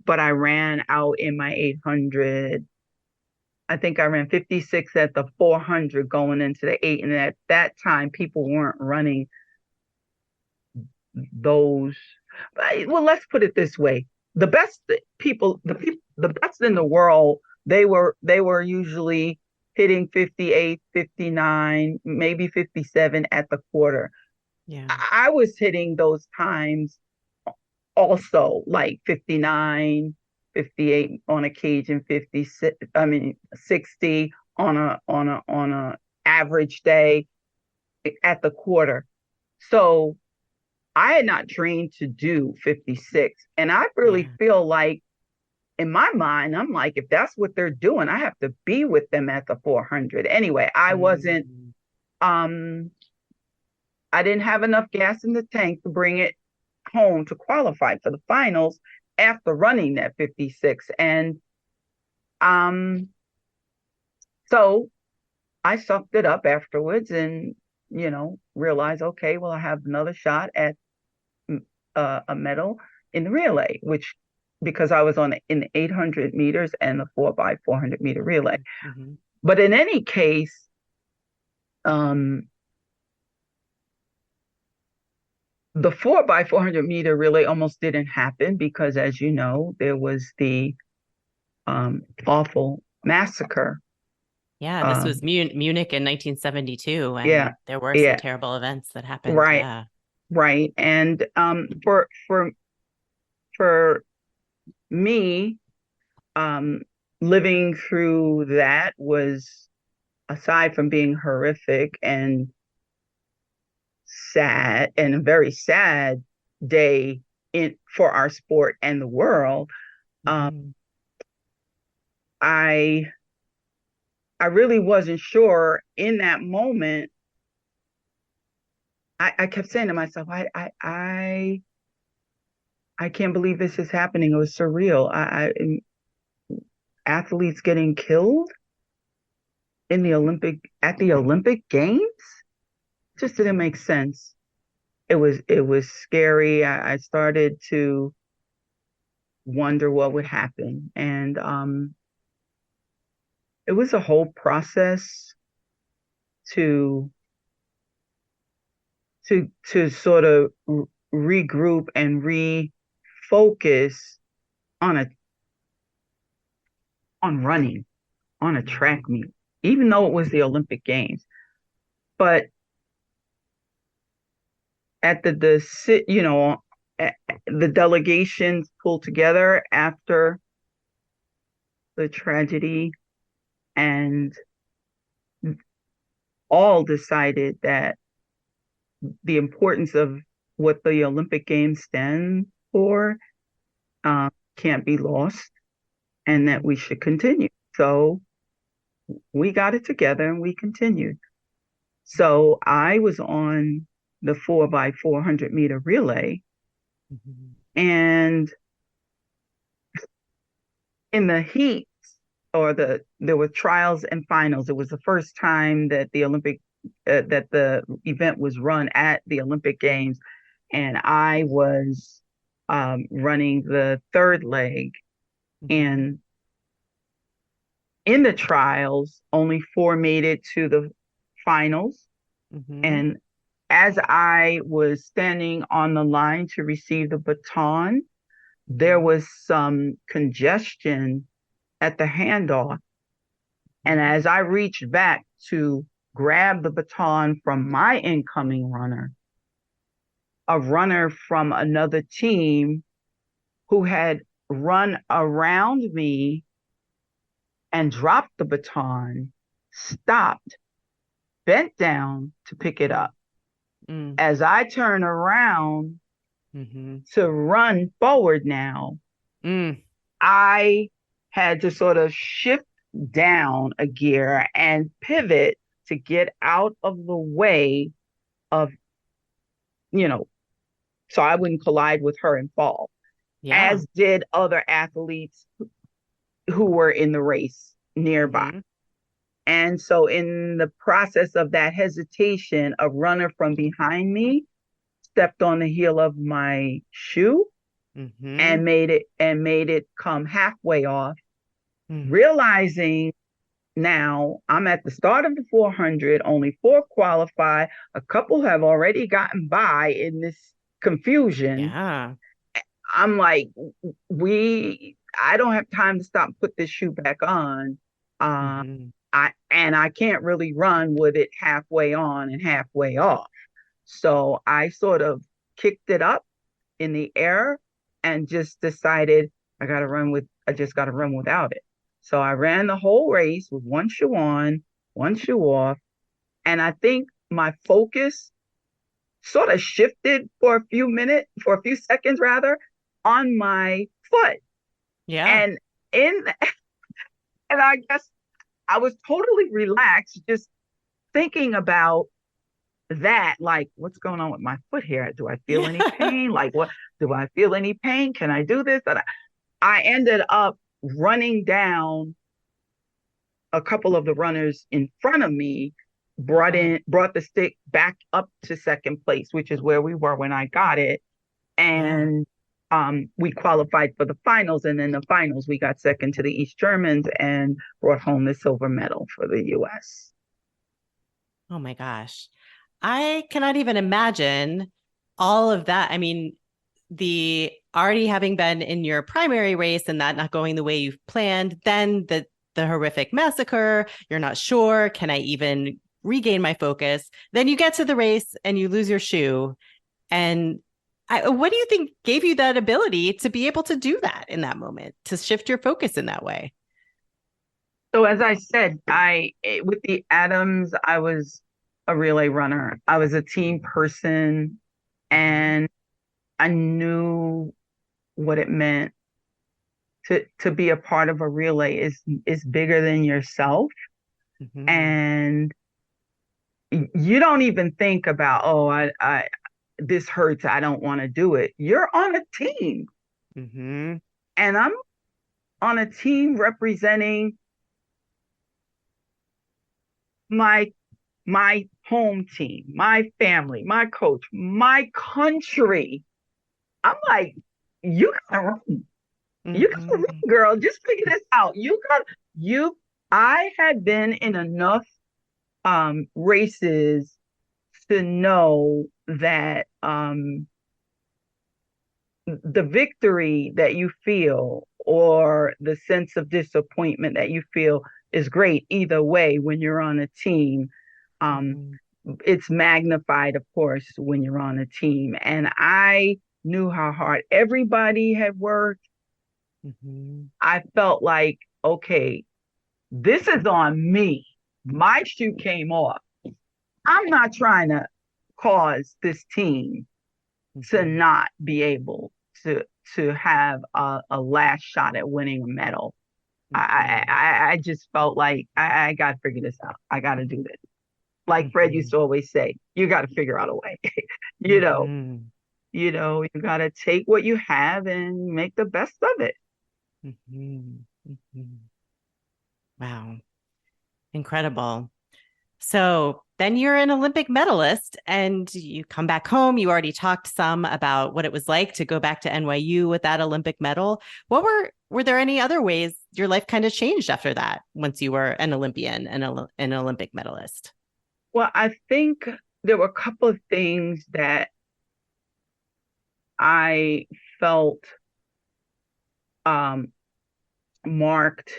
but I ran out in my 800. I think I ran 56 at the 400 going into the 8. And at that time, people weren't running those. Well, let's put it this way. The best people, the best in the world, they were usually hitting 58, 59, maybe 57 at the quarter. Yeah. I was hitting those times also, like 59, 58 on occasion, 56, 60 on a average day at the quarter. So I had not trained to do 56. And I really feel like, in my mind, I'm like, if that's what they're doing, I have to be with them at the 400. Anyway, I wasn't, I didn't have enough gas in the tank to bring it home to qualify for the finals after running that 56. And so I sucked it up afterwards and, realized, okay, well, I have another shot at a medal in the relay, because I was in the 800 meters and the 4x400 meter relay. But in any case, the 4x400 meter relay almost didn't happen because, as you know, there was the awful massacre Yeah, this was Munich in 1972, and Yeah, there were some yeah, terrible events that happened. right, Yeah. right. And for me, um, living through that was, aside from being horrific and sad, and a very sad day for our sport and the world. Mm-hmm. I I really wasn't sure in that moment. I kept saying to myself, I can't believe this is happening. It was surreal. Athletes getting killed in the Olympic Games just didn't make sense. It was scary. I started to wonder what would happen, and it was a whole process to to sort of regroup and refocus on a on running on a track meet, even though it was the Olympic Games. But at the delegations pulled together after the tragedy, and all decided that the importance of what the Olympic Games stand for can't be lost, and that we should continue. So we got it together and we continued. So I was on the 4x400 meter relay, and in the heat, there were trials and finals. It was the first time that the event was run at the Olympic Games, and I was running the third leg. And in the trials, only 4 made it to the finals. And as I was standing on the line to receive the baton, there was some congestion at the handoff. And as I reached back to grab the baton from my incoming runner, a runner from another team who had run around me and dropped the baton stopped, bent down to pick it up. As I turn around to run forward now, I had to sort of shift down a gear and pivot to get out of the way of, so I wouldn't collide with her and fall, as did other athletes who were in the race nearby. And so in the process of that hesitation, a runner from behind me stepped on the heel of my shoe and made it come halfway off, realizing now I'm at the start of the 400, only 4 qualify. A couple have already gotten by in this confusion. Yeah. I'm like, I don't have time to stop and put this shoe back on. I can't really run with it halfway on and halfway off. So I sort of kicked it up in the air and just decided I just got to run without it. So I ran the whole race with one shoe on, one shoe off. And I think my focus sort of shifted for a few seconds rather, on my foot. Yeah. And I guess I was totally relaxed, just thinking about that, like, what's going on with my foot here? Do I feel any pain? Like, what? Do I feel any pain? Can I do this? And I ended up running down a couple of the runners in front of me, brought the stick back up to second place, which is where we were when I got it. And we qualified for the finals. And in the finals, we got second to the East Germans and brought home the silver medal for the U.S. Oh my gosh. I cannot even imagine all of that. I mean, the already having been in your primary race and that not going the way you've planned, then the the horrific massacre. You're not sure. Can I even regain my focus? Then you get to the race and you lose your shoe. And what do you think gave you that ability to be able to do that in that moment, to shift your focus in that way? So as I said, with the Adams, I was a relay runner. I was a team person, and I knew what it meant to be a part of a relay is bigger than yourself. Mm-hmm. And you don't even think about, oh, I this hurts, I don't want to do it. You're on a team. Mm-hmm. And I'm on a team representing my home team, my family, my coach, my country. I'm like, you gotta run. You gotta run, Mm-hmm. girl. Just figure this out. I had been in enough races to know that the victory that you feel or the sense of disappointment that you feel is great either way when you're on a team. Um, it's magnified, of course, when you're on a team. And I knew how hard everybody had worked. Mm-hmm. I felt like, okay, this is on me. My shoe came off. I'm not trying to cause this team to Mm-hmm. not be able to have a last shot at winning a medal. I just felt like I got to figure this out. I got to do this. Like Fred Mm-hmm. used to always say, you got to figure out a way. you know, Mm-hmm. you got to take what you have and make the best of it. Mm-hmm. Mm-hmm. Wow. Incredible. So then you're an Olympic medalist and you come back home. You already talked some about what it was like to go back to NYU with that Olympic medal. Were there any other ways your life kind of changed after that once you were an Olympian and an Olympic medalist? Well, I think there were a couple of things that I felt um, marked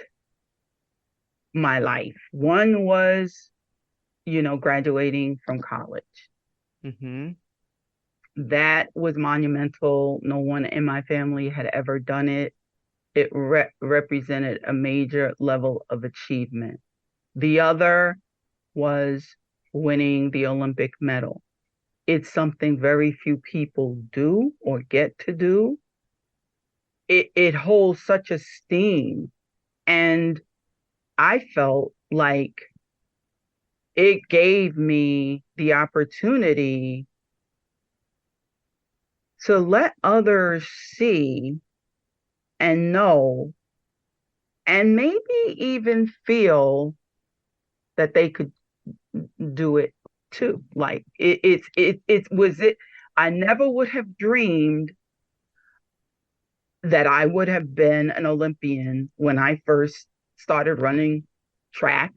my life. One was, graduating from college. Mm-hmm. That was monumental. No one in my family had ever done it. It represented a major level of achievement. The other was winning the Olympic medal. It's something very few people do or get to do. It holds such esteem. And I felt like it gave me the opportunity to let others see and know and maybe even feel that they could do it too. Like it was it. I never would have dreamed that I would have been an Olympian when I first started running track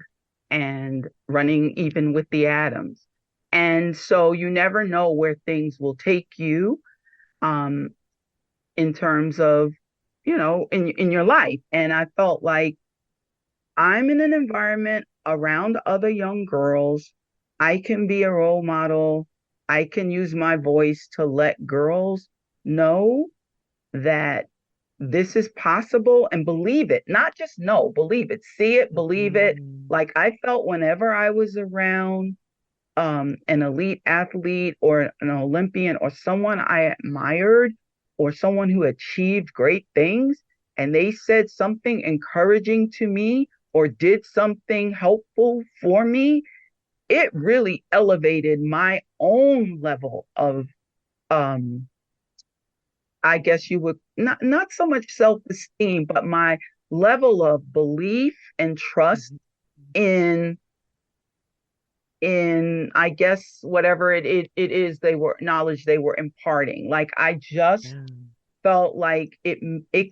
and running even with the Adams. And so you never know where things will take you um, in terms of, in your life. And I felt like I'm in an environment around other young girls. I can be a role model. I can use my voice to let girls know that this is possible and believe it. Not just know, believe it. See it, believe it. Mm-hmm. Like I felt whenever I was around an elite athlete or an Olympian or someone I admired or someone who achieved great things and they said something encouraging to me or did something helpful for me, it really elevated my own level of I guess you would not so much self-esteem, but my level of belief and trust in I guess whatever it is they were knowledge they were imparting. Like I just Yeah. felt like it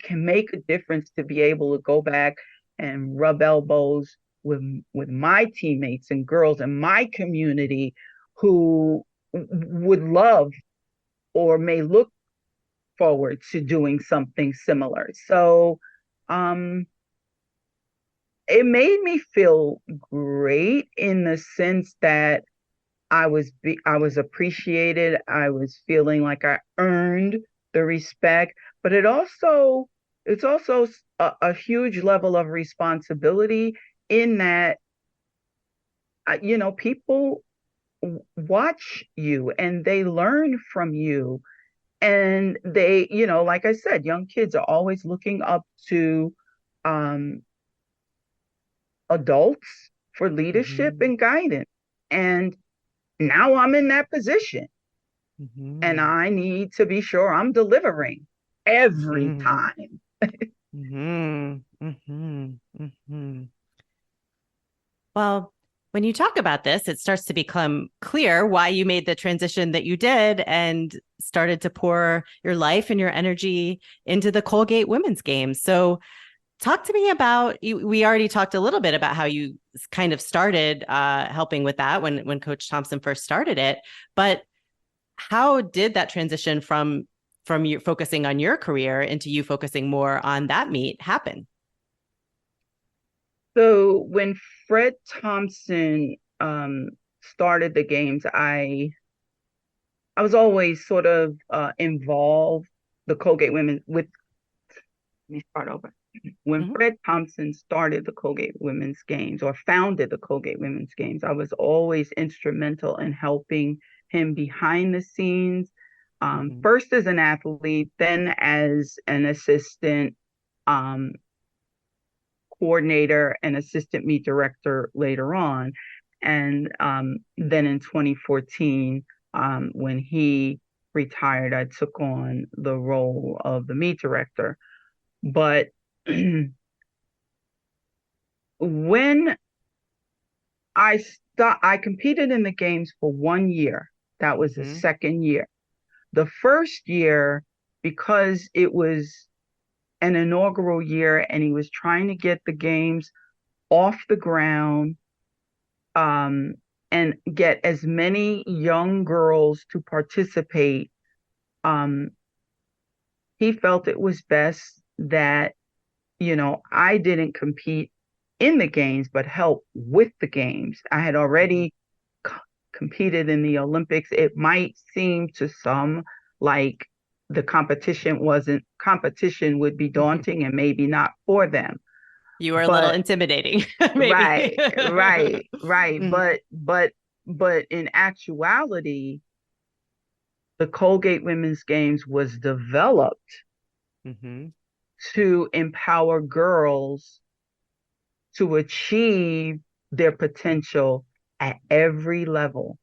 can make a difference to be able to go back and rub elbows with my teammates and girls in my community who would love or may look forward to doing something similar. So it made me feel great in the sense that I was appreciated. I was feeling like I earned the respect, but it's also a huge level of responsibility in that people watch you and they learn from you, and they, like I said, young kids are always looking up to um adults for leadership Mm-hmm. and guidance. And now I'm in that position and Mm-hmm. I need to be sure I'm delivering every Mm-hmm. time. Mm-hmm. Mm-hmm. Mm-hmm. Well, when you talk about this, it starts to become clear why you made the transition that you did and started to pour your life and your energy into the Colgate women's games. So, talk to me about you. We already talked a little bit about how you kind of started helping with that when Coach Thompson first started it, but how did that transition from you focusing on your career into you focusing more on that meet happen? So when Fred Thompson started the games, I was always sort of involved the Colgate women with. Let me start over. When Mm-hmm. Fred Thompson started the Colgate Women's Games or founded the Colgate Women's Games, I was always instrumental in helping him behind the scenes, Mm-hmm. first as an athlete, then as an assistant um, coordinator and assistant meet director later on. And then in 2014, when he retired, I took on the role of the meet director. But when I competed in the games for 1 year. That was the Mm-hmm. second year. The first year, because it was an inaugural year and he was trying to get the games off the ground, um, and get as many young girls to participate, um, he felt it was best that, I didn't compete in the games, but help with the games. I had Mm-hmm. already c- competed in the Olympics. It might seem to some like the competition would be daunting and maybe not for them. You were a little But intimidating, maybe. right, right. Mm-hmm. But in actuality, the Colgate Women's Games was developed Mm-hmm. to empower girls to achieve their potential at every level.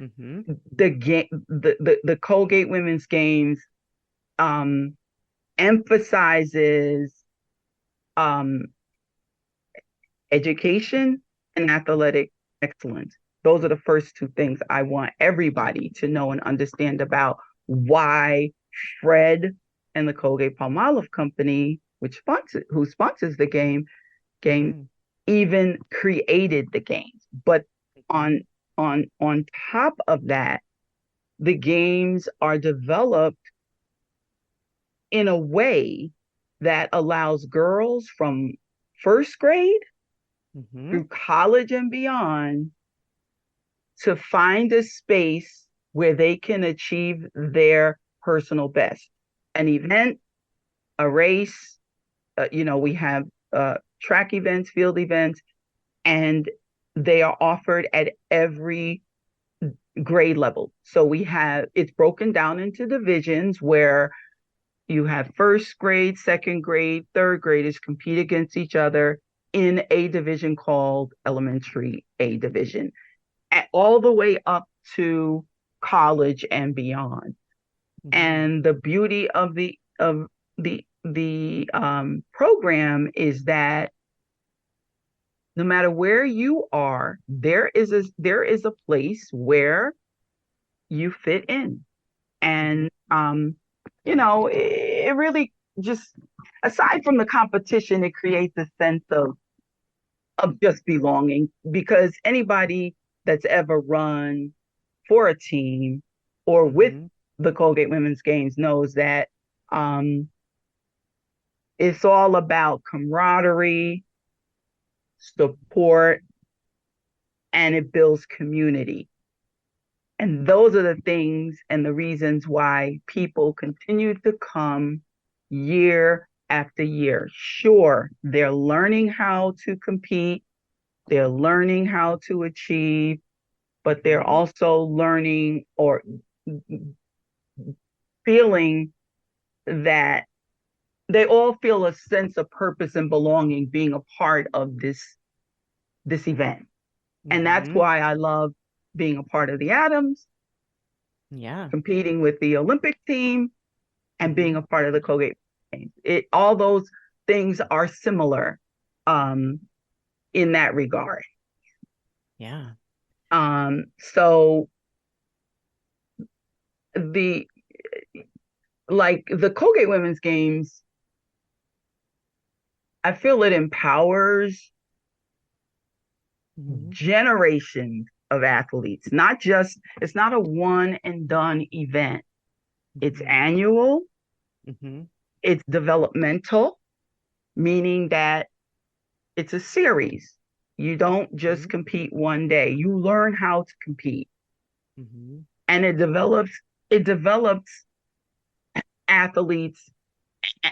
Mm-hmm. The Colgate Women's Games um, emphasizes um, education and athletic excellence. Those are the first two things I want everybody to know and understand about why Fred and the Colgate Palmolive Company, who sponsors the game Mm-hmm. even created the games. But on on top of that, the games are developed in a way that allows girls from first grade Mm-hmm. through college and beyond to find a space where they can achieve their personal best. An event, a race, we have track events, field events, and they are offered at every grade level. So it's broken down into divisions where you have first grade, second grade, third graders compete against each other in a division called elementary A division, all the way up to college and beyond. Mm-hmm. And the beauty of the program is that no matter where you are, there is a place where you fit in. Mm-hmm. And it really just, aside from the competition, it creates a sense of just belonging, because anybody that's ever run for a team or with Mm-hmm. the Colgate Women's Games knows that um, it's all about camaraderie, support, and it builds community. And those are the things and the reasons why people continue to come year after year. Sure, they're learning how to compete, they're learning how to achieve, but they're also learning or feeling that they all feel a sense of purpose and belonging being a part of this event. And that's why I love being a part of the Adams, competing with the Olympic team, and being a part of the Colgate Games. All those things are similar in that regard. Yeah. So the Colgate Women's Games, I feel it empowers generations of athletes. It's not a one and done event. It's annual. It's developmental, meaning that it's a series. You don't just compete one day. You learn how to compete. And it develops athletes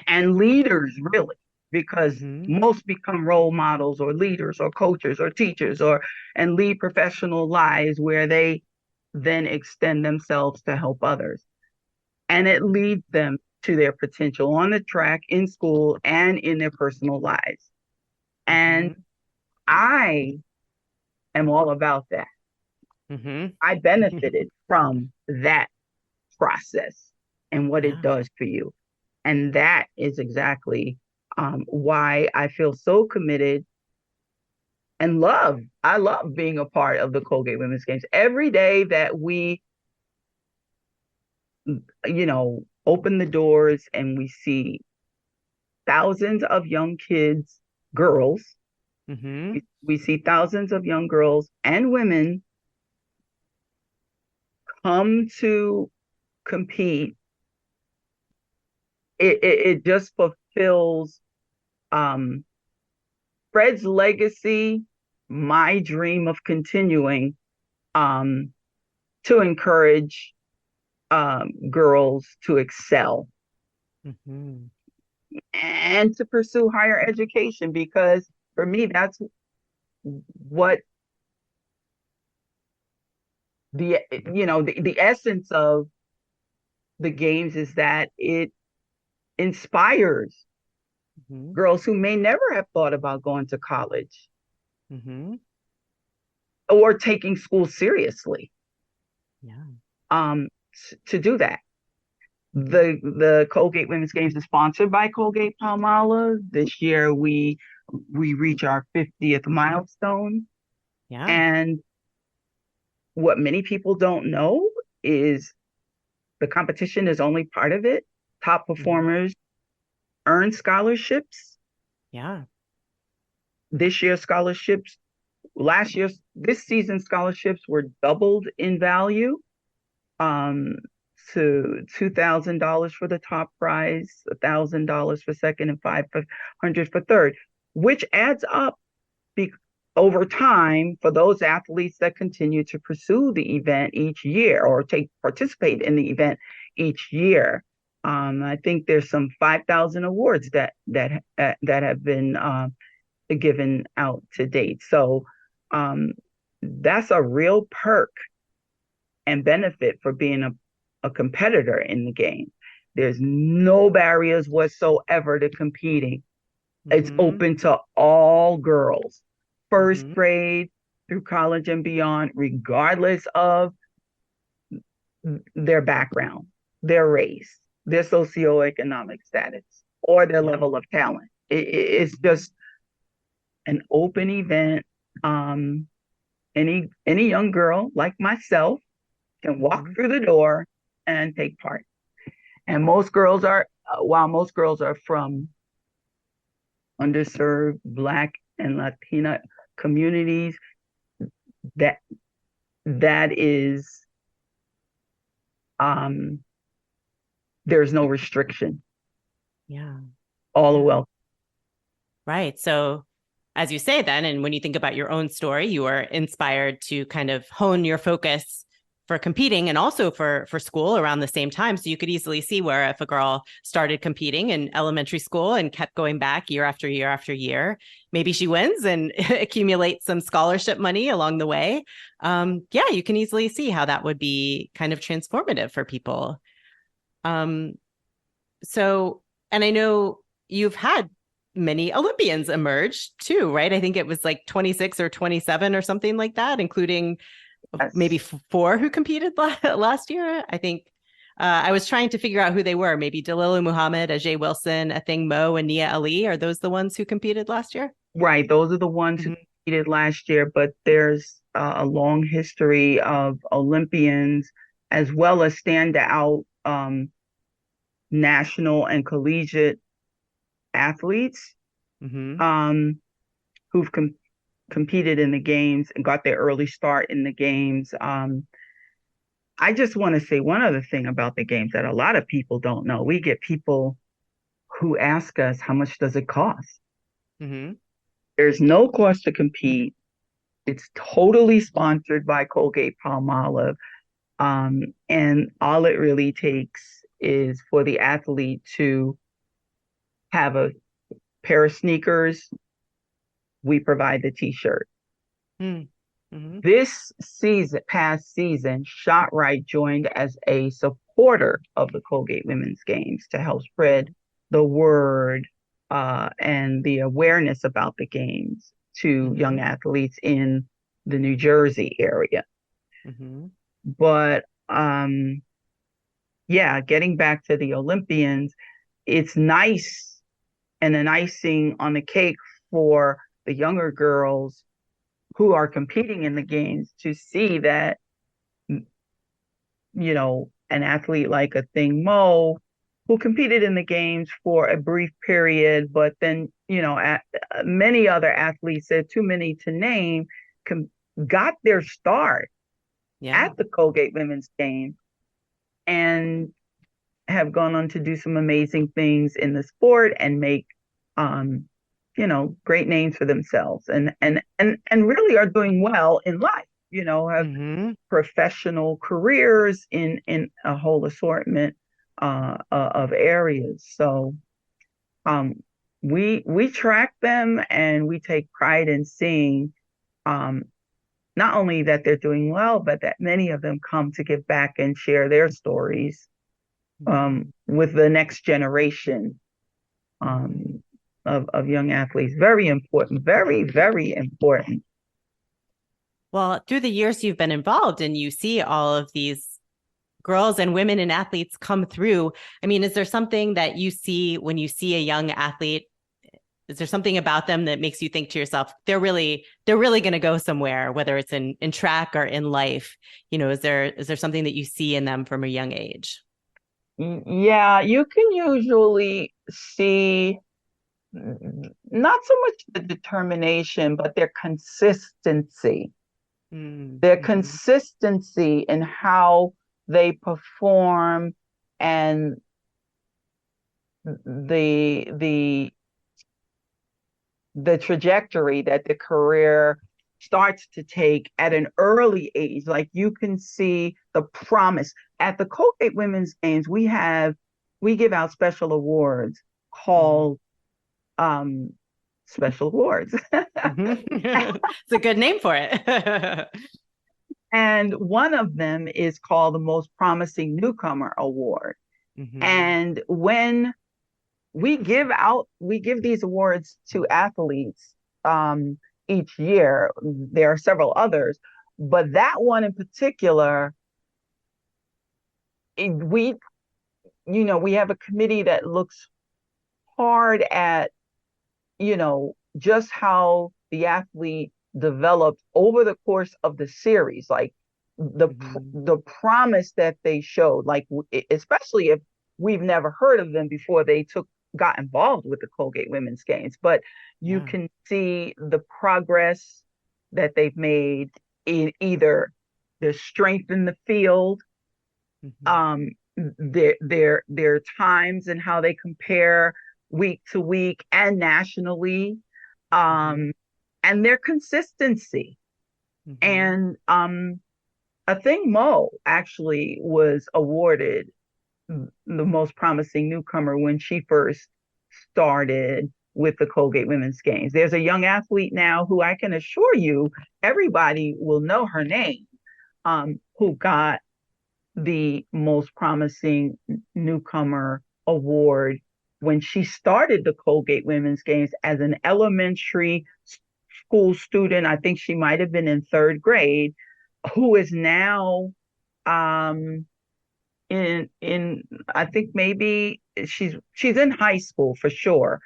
and leaders, really, because most become role models or leaders or coaches or teachers and lead professional lives where they then extend themselves to help others. And it leads them to their potential on the track, in school, and in their personal lives. And I am all about that. I benefited from that process and what it does for you. And that is exactly why I feel so committed and I love being a part of the Colgate Women's Games. Every day that we, open the doors and we see thousands of young kids, girls, we see thousands of young girls and women come to compete. It just fulfills Fred's legacy, my dream of continuing to encourage girls to excel and to pursue higher education, because for me, that's what the essence of the games is, that it inspires girls who may never have thought about going to college or taking school seriously to do that. The Colgate Women's Games is sponsored by Colgate Palmolive. This year we reach our 50th milestone. And what many people don't know is the competition is only part of it. Top performers earn scholarships. This season's scholarships were doubled in value. To $2,000 for the top prize, $1,000 for second, and $500 for third, which adds up over time for those athletes that continue to pursue the event each year or participate in the event each year. I think there's some 5,000 awards that have been given out to date. So that's a real perk and benefit for being a competitor in the game. There's no barriers whatsoever to competing. It's open to all girls, first grade through college and beyond, regardless of their background, their race, their socioeconomic status, or their level of talent. It's just an open event. Any young girl like myself can walk through the door and take part. And while most girls are from underserved Black and Latina communities, that is, there's no restriction. All are welcome. Right. So as you say then, and when you think about your own story, you were inspired to kind of hone your focus for competing and also for school around the same time. So you could easily see where if a girl started competing in elementary school and kept going back year after year after year, maybe she wins and accumulates some scholarship money along the way. Yeah, you can easily see how that would be kind of transformative for people. So, and I know you've had many Olympians emerge too, right? I think it was like 26 or 27 or something like that, including maybe 4 who competed last year. I think I was trying to figure out who they were. Maybe Dalilu Muhammad, Ajay Wilson, Athing Mo, and Nia Ali. Are those the ones who competed last year? Right. Those are the ones who competed last year, but there's a long history of Olympians as well as standout national and collegiate athletes who've competed in the games and got their early start in the games. I just want to say one other thing about the games that a lot of people don't know. We get people who ask us, how much does it cost? There's no cost to compete. It's totally sponsored by Colgate Palmolive. And all it really takes is for the athlete to have a pair of sneakers. We provide the t-shirt. This past season, ShotRite joined as a supporter of the Colgate Women's Games to help spread the word and the awareness about the games to young athletes in the New Jersey area. But yeah, getting back to the Olympians, it's nice and an icing on the cake for the younger girls who are competing in the games to see that, you know, an athlete like Athing Mo, who competed in the games for a brief period, but then, you know, many other athletes, there are too many to name, got their start at the Colgate Women's Games and have gone on to do some amazing things in the sport and make, you know, great names for themselves and really are doing well in life, you know, have professional careers in a whole assortment of areas. So we track them and we take pride in seeing not only that they're doing well, but that many of them come to give back and share their stories with the next generation of young athletes. Very important, very, very important. Well, through the years you've been involved and you see all of these girls and women and athletes come through. I mean, is there something that you see when you see a young athlete? Is there something about them that makes you think to yourself, they're really going to go somewhere, whether it's in track or in life? You know, is there something that you see in them from a young age? Yeah, you can usually see not so much the determination, but their consistency. Their consistency in how they perform and the trajectory that the career starts to take at an early age. Like you can see the promise. At the Colgate Women's Games, we give out special awards called special awards. It's a good name for it. And one of them is called the Most Promising Newcomer Award. And when we give these awards to athletes each year, there are several others, but that one in particular, we have a committee that looks hard at, you know, just how the athlete developed over the course of the series, like the promise that they showed, like especially if we've never heard of them before they got involved with the Colgate Women's Games, but you can see the progress that they've made in either their strength in the field, their times and how they compare week to week and nationally, and their consistency. Mm-hmm. And I think Mo actually was awarded the most promising newcomer when she first started with the Colgate Women's Games. There's a young athlete now who I can assure you everybody will know her name, who got the most promising newcomer award when she started the Colgate Women's Games as an elementary school student. I think she might have been in third grade, who is now in I think maybe she's in high school for sure.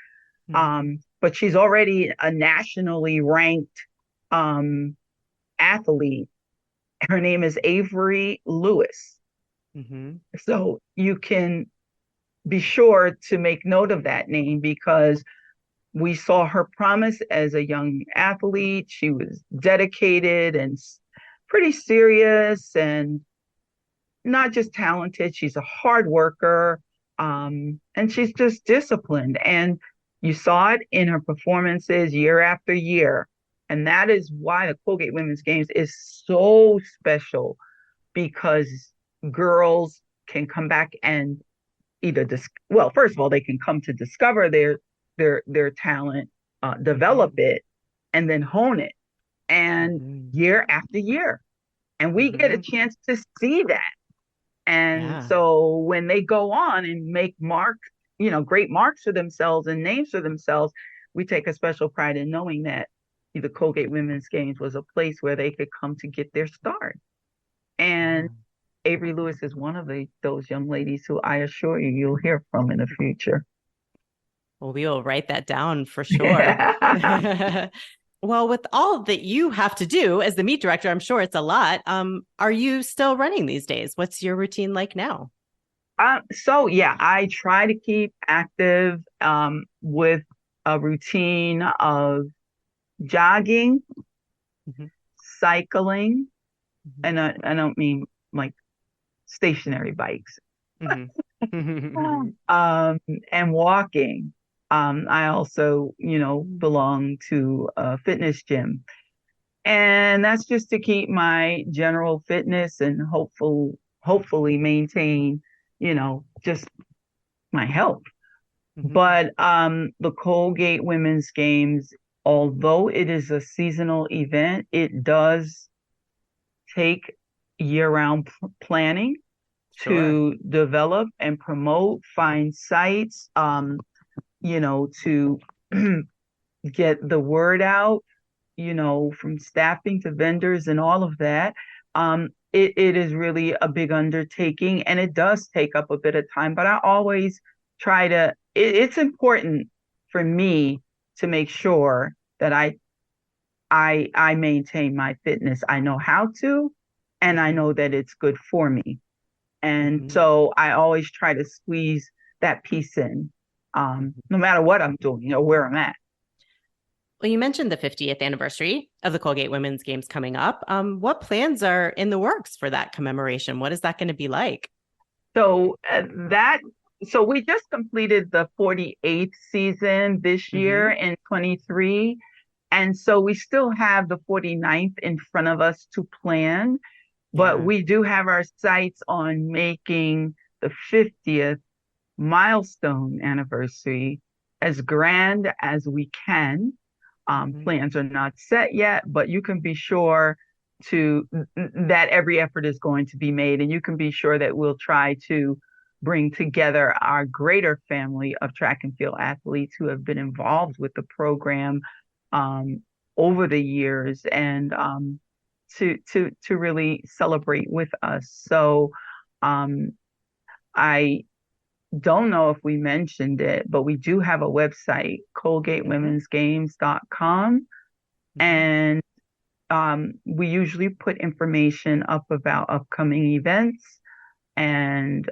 But she's already a nationally ranked athlete. Her name is Avery Lewis. Mm-hmm. So you can be sure to make note of that name because we saw her promise as a young athlete. She was dedicated and pretty serious and not just talented. She's a hard worker, and she's just disciplined. And you saw it in her performances year after year. And that is why the Colgate Women's Games is so special, because girls can come back and either well, first of all, they can come to discover their talent, develop it, and then hone it, and year after year. And we get a chance to see that. And so when they go on and make great marks for themselves and names for themselves, we take a special pride in knowing that the Colgate Women's Games was a place where they could come to get their start. And Avery Lewis is one of those young ladies who I assure you you'll hear from in the future. Well, we will write that down for sure. Well, with all that you have to do as the meet director, I'm sure it's a lot. Are you still running these days? What's your routine like now? So yeah, I try to keep active with a routine of jogging, cycling, and I don't mean like stationary bikes, and walking. I also, belong to a fitness gym, and that's just to keep my general fitness and hopefully maintain, just my health. But the Colgate Women's Games, although it is a seasonal event, it does take year-round planning to develop and promote, find sites, to get the word out, from staffing to vendors and all of that. It is really a big undertaking, and it does take up a bit of time, but I always try to, it's important for me to make sure that I maintain my fitness. I know how to, and I know that it's good for me. And so I always try to squeeze that piece in, no matter what I'm doing or where I'm at. Well, you mentioned the 50th anniversary of the Colgate Women's Games coming up. What plans are in the works for that commemoration? What is that going to be like? So we just completed the 48th season this year in 23. And so we still have the 49th in front of us to plan, but we do have our sights on making the 50th milestone anniversary as grand as we can. Plans are not set yet, but you can be sure that every effort is going to be made, and you can be sure that we'll try to bring together our greater family of track and field athletes who have been involved with the program over the years, and to really celebrate with us. So I don't know if we mentioned it, but we do have a website, colgatewomensgames.com. And we usually put information up about upcoming events and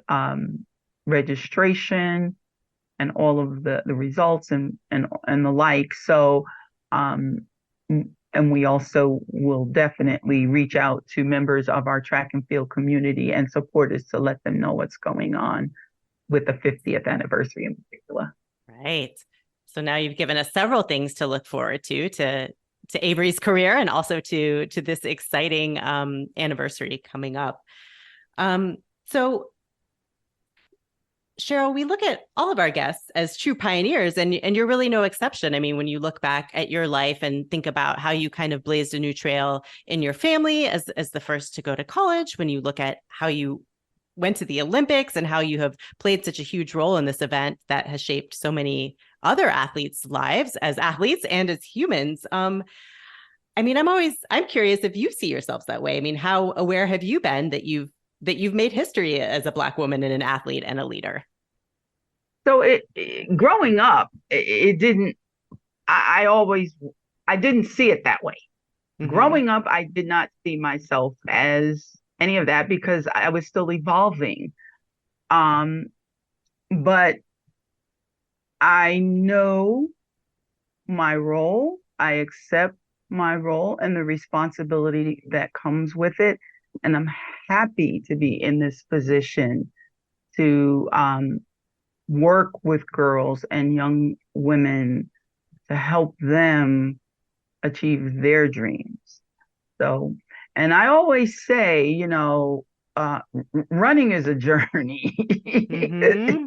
registration and all of the results and the like. So, and we also will definitely reach out to members of our track and field community and supporters to let them know what's going on with the 50th anniversary in particular. Right. So now you've given us several things to look forward to Avery's career and also to this exciting anniversary coming up. So Cheryl, we look at all of our guests as true pioneers, and you're really no exception. I mean, when you look back at your life and think about how you kind of blazed a new trail in your family as the first to go to college, when you look at how you went to the Olympics and how you have played such a huge role in this event that has shaped so many other athletes' lives as athletes and as humans. I mean, I'm curious if you see yourselves that way. I mean, how aware have you been that you've made history as a Black woman and an athlete and a leader? So growing up, it didn't, I didn't see it that way. Mm-hmm. Growing up, I did not see myself as any of that because I was still evolving. But I know my role. I accept my role and the responsibility that comes with it. And I'm happy to be in this position to work with girls and young women to help them achieve their dreams. So, and I always say, running is a journey. Mm-hmm.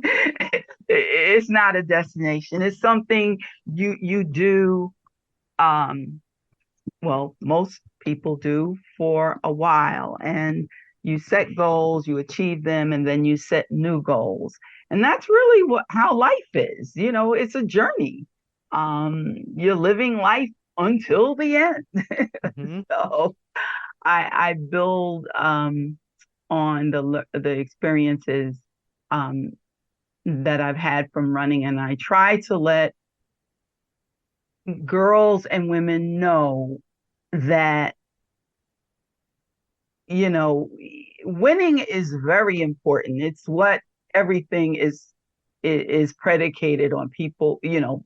It's not a destination. It's something you do. Well, most people do for a while, and you set goals, you achieve them, and then you set new goals. And that's really how life is. It's a journey. You're living life until the end. Mm-hmm. So I build on the experiences that I've had from running, and I try to let girls and women know that winning is very important. It's what everything is predicated on, people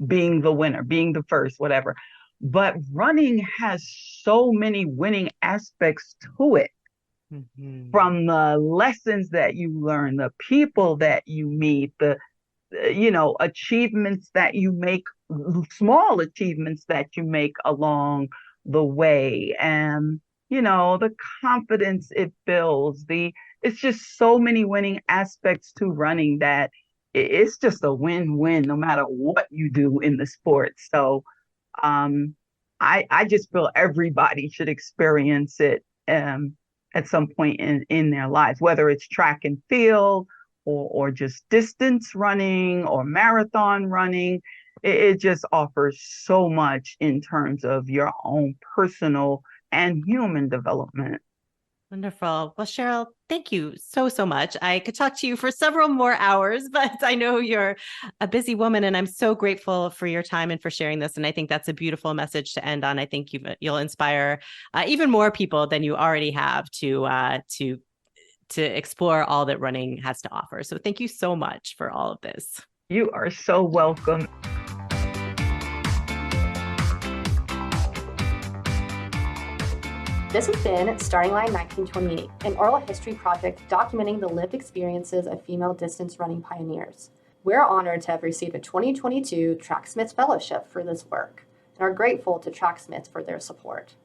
being the winner, being the first, whatever. But running has so many winning aspects to it. Mm-hmm. From the lessons that you learn, the people that you meet, the achievements that you make, small achievements that you make along the way, and the confidence it builds. It's just so many winning aspects to running that it's just a win-win no matter what you do in the sport. So I just feel everybody should experience it at some point in their lives, whether it's track and field or just distance running or marathon running. It just offers so much in terms of your own personal and human development. Wonderful. Well, Cheryl, thank you so much. I could talk to you for several more hours, but I know you're a busy woman, and I'm so grateful for your time and for sharing this. And I think that's a beautiful message to end on. I think you'll inspire even more people than you already have to explore all that running has to offer. So thank you so much for all of this. You are so welcome. This has been Starting Line 1928, an oral history project documenting the lived experiences of female distance running pioneers. We're honored to have received a 2022 Tracksmiths Fellowship for this work and are grateful to Tracksmiths for their support.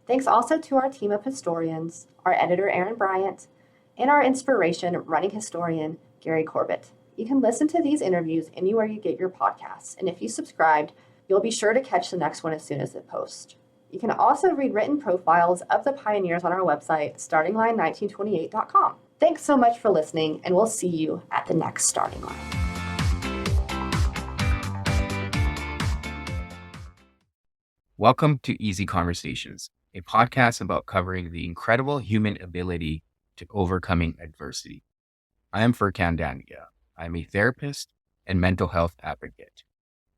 Thanks also to our team of historians, our editor Aaron Bryant, and our inspiration running historian Gary Corbett. You can listen to these interviews anywhere you get your podcasts, and if you subscribed, you'll be sure to catch the next one as soon as it posts. You can also read written profiles of the pioneers on our website, startingline1928.com. Thanks so much for listening, and we'll see you at the next Starting Line. Welcome to Easy Conversations, a podcast about covering the incredible human ability to overcoming adversity. I am Furkan Dania. I'm a therapist and mental health advocate.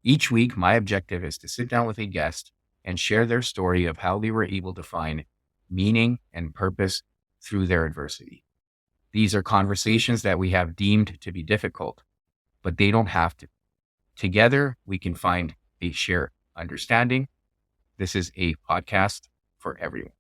Each week, my objective is to sit down with a guest and share their story of how they were able to find meaning and purpose through their adversity. These are conversations that we have deemed to be difficult, but they don't have to. Together, we can find a shared understanding. This is a podcast for everyone.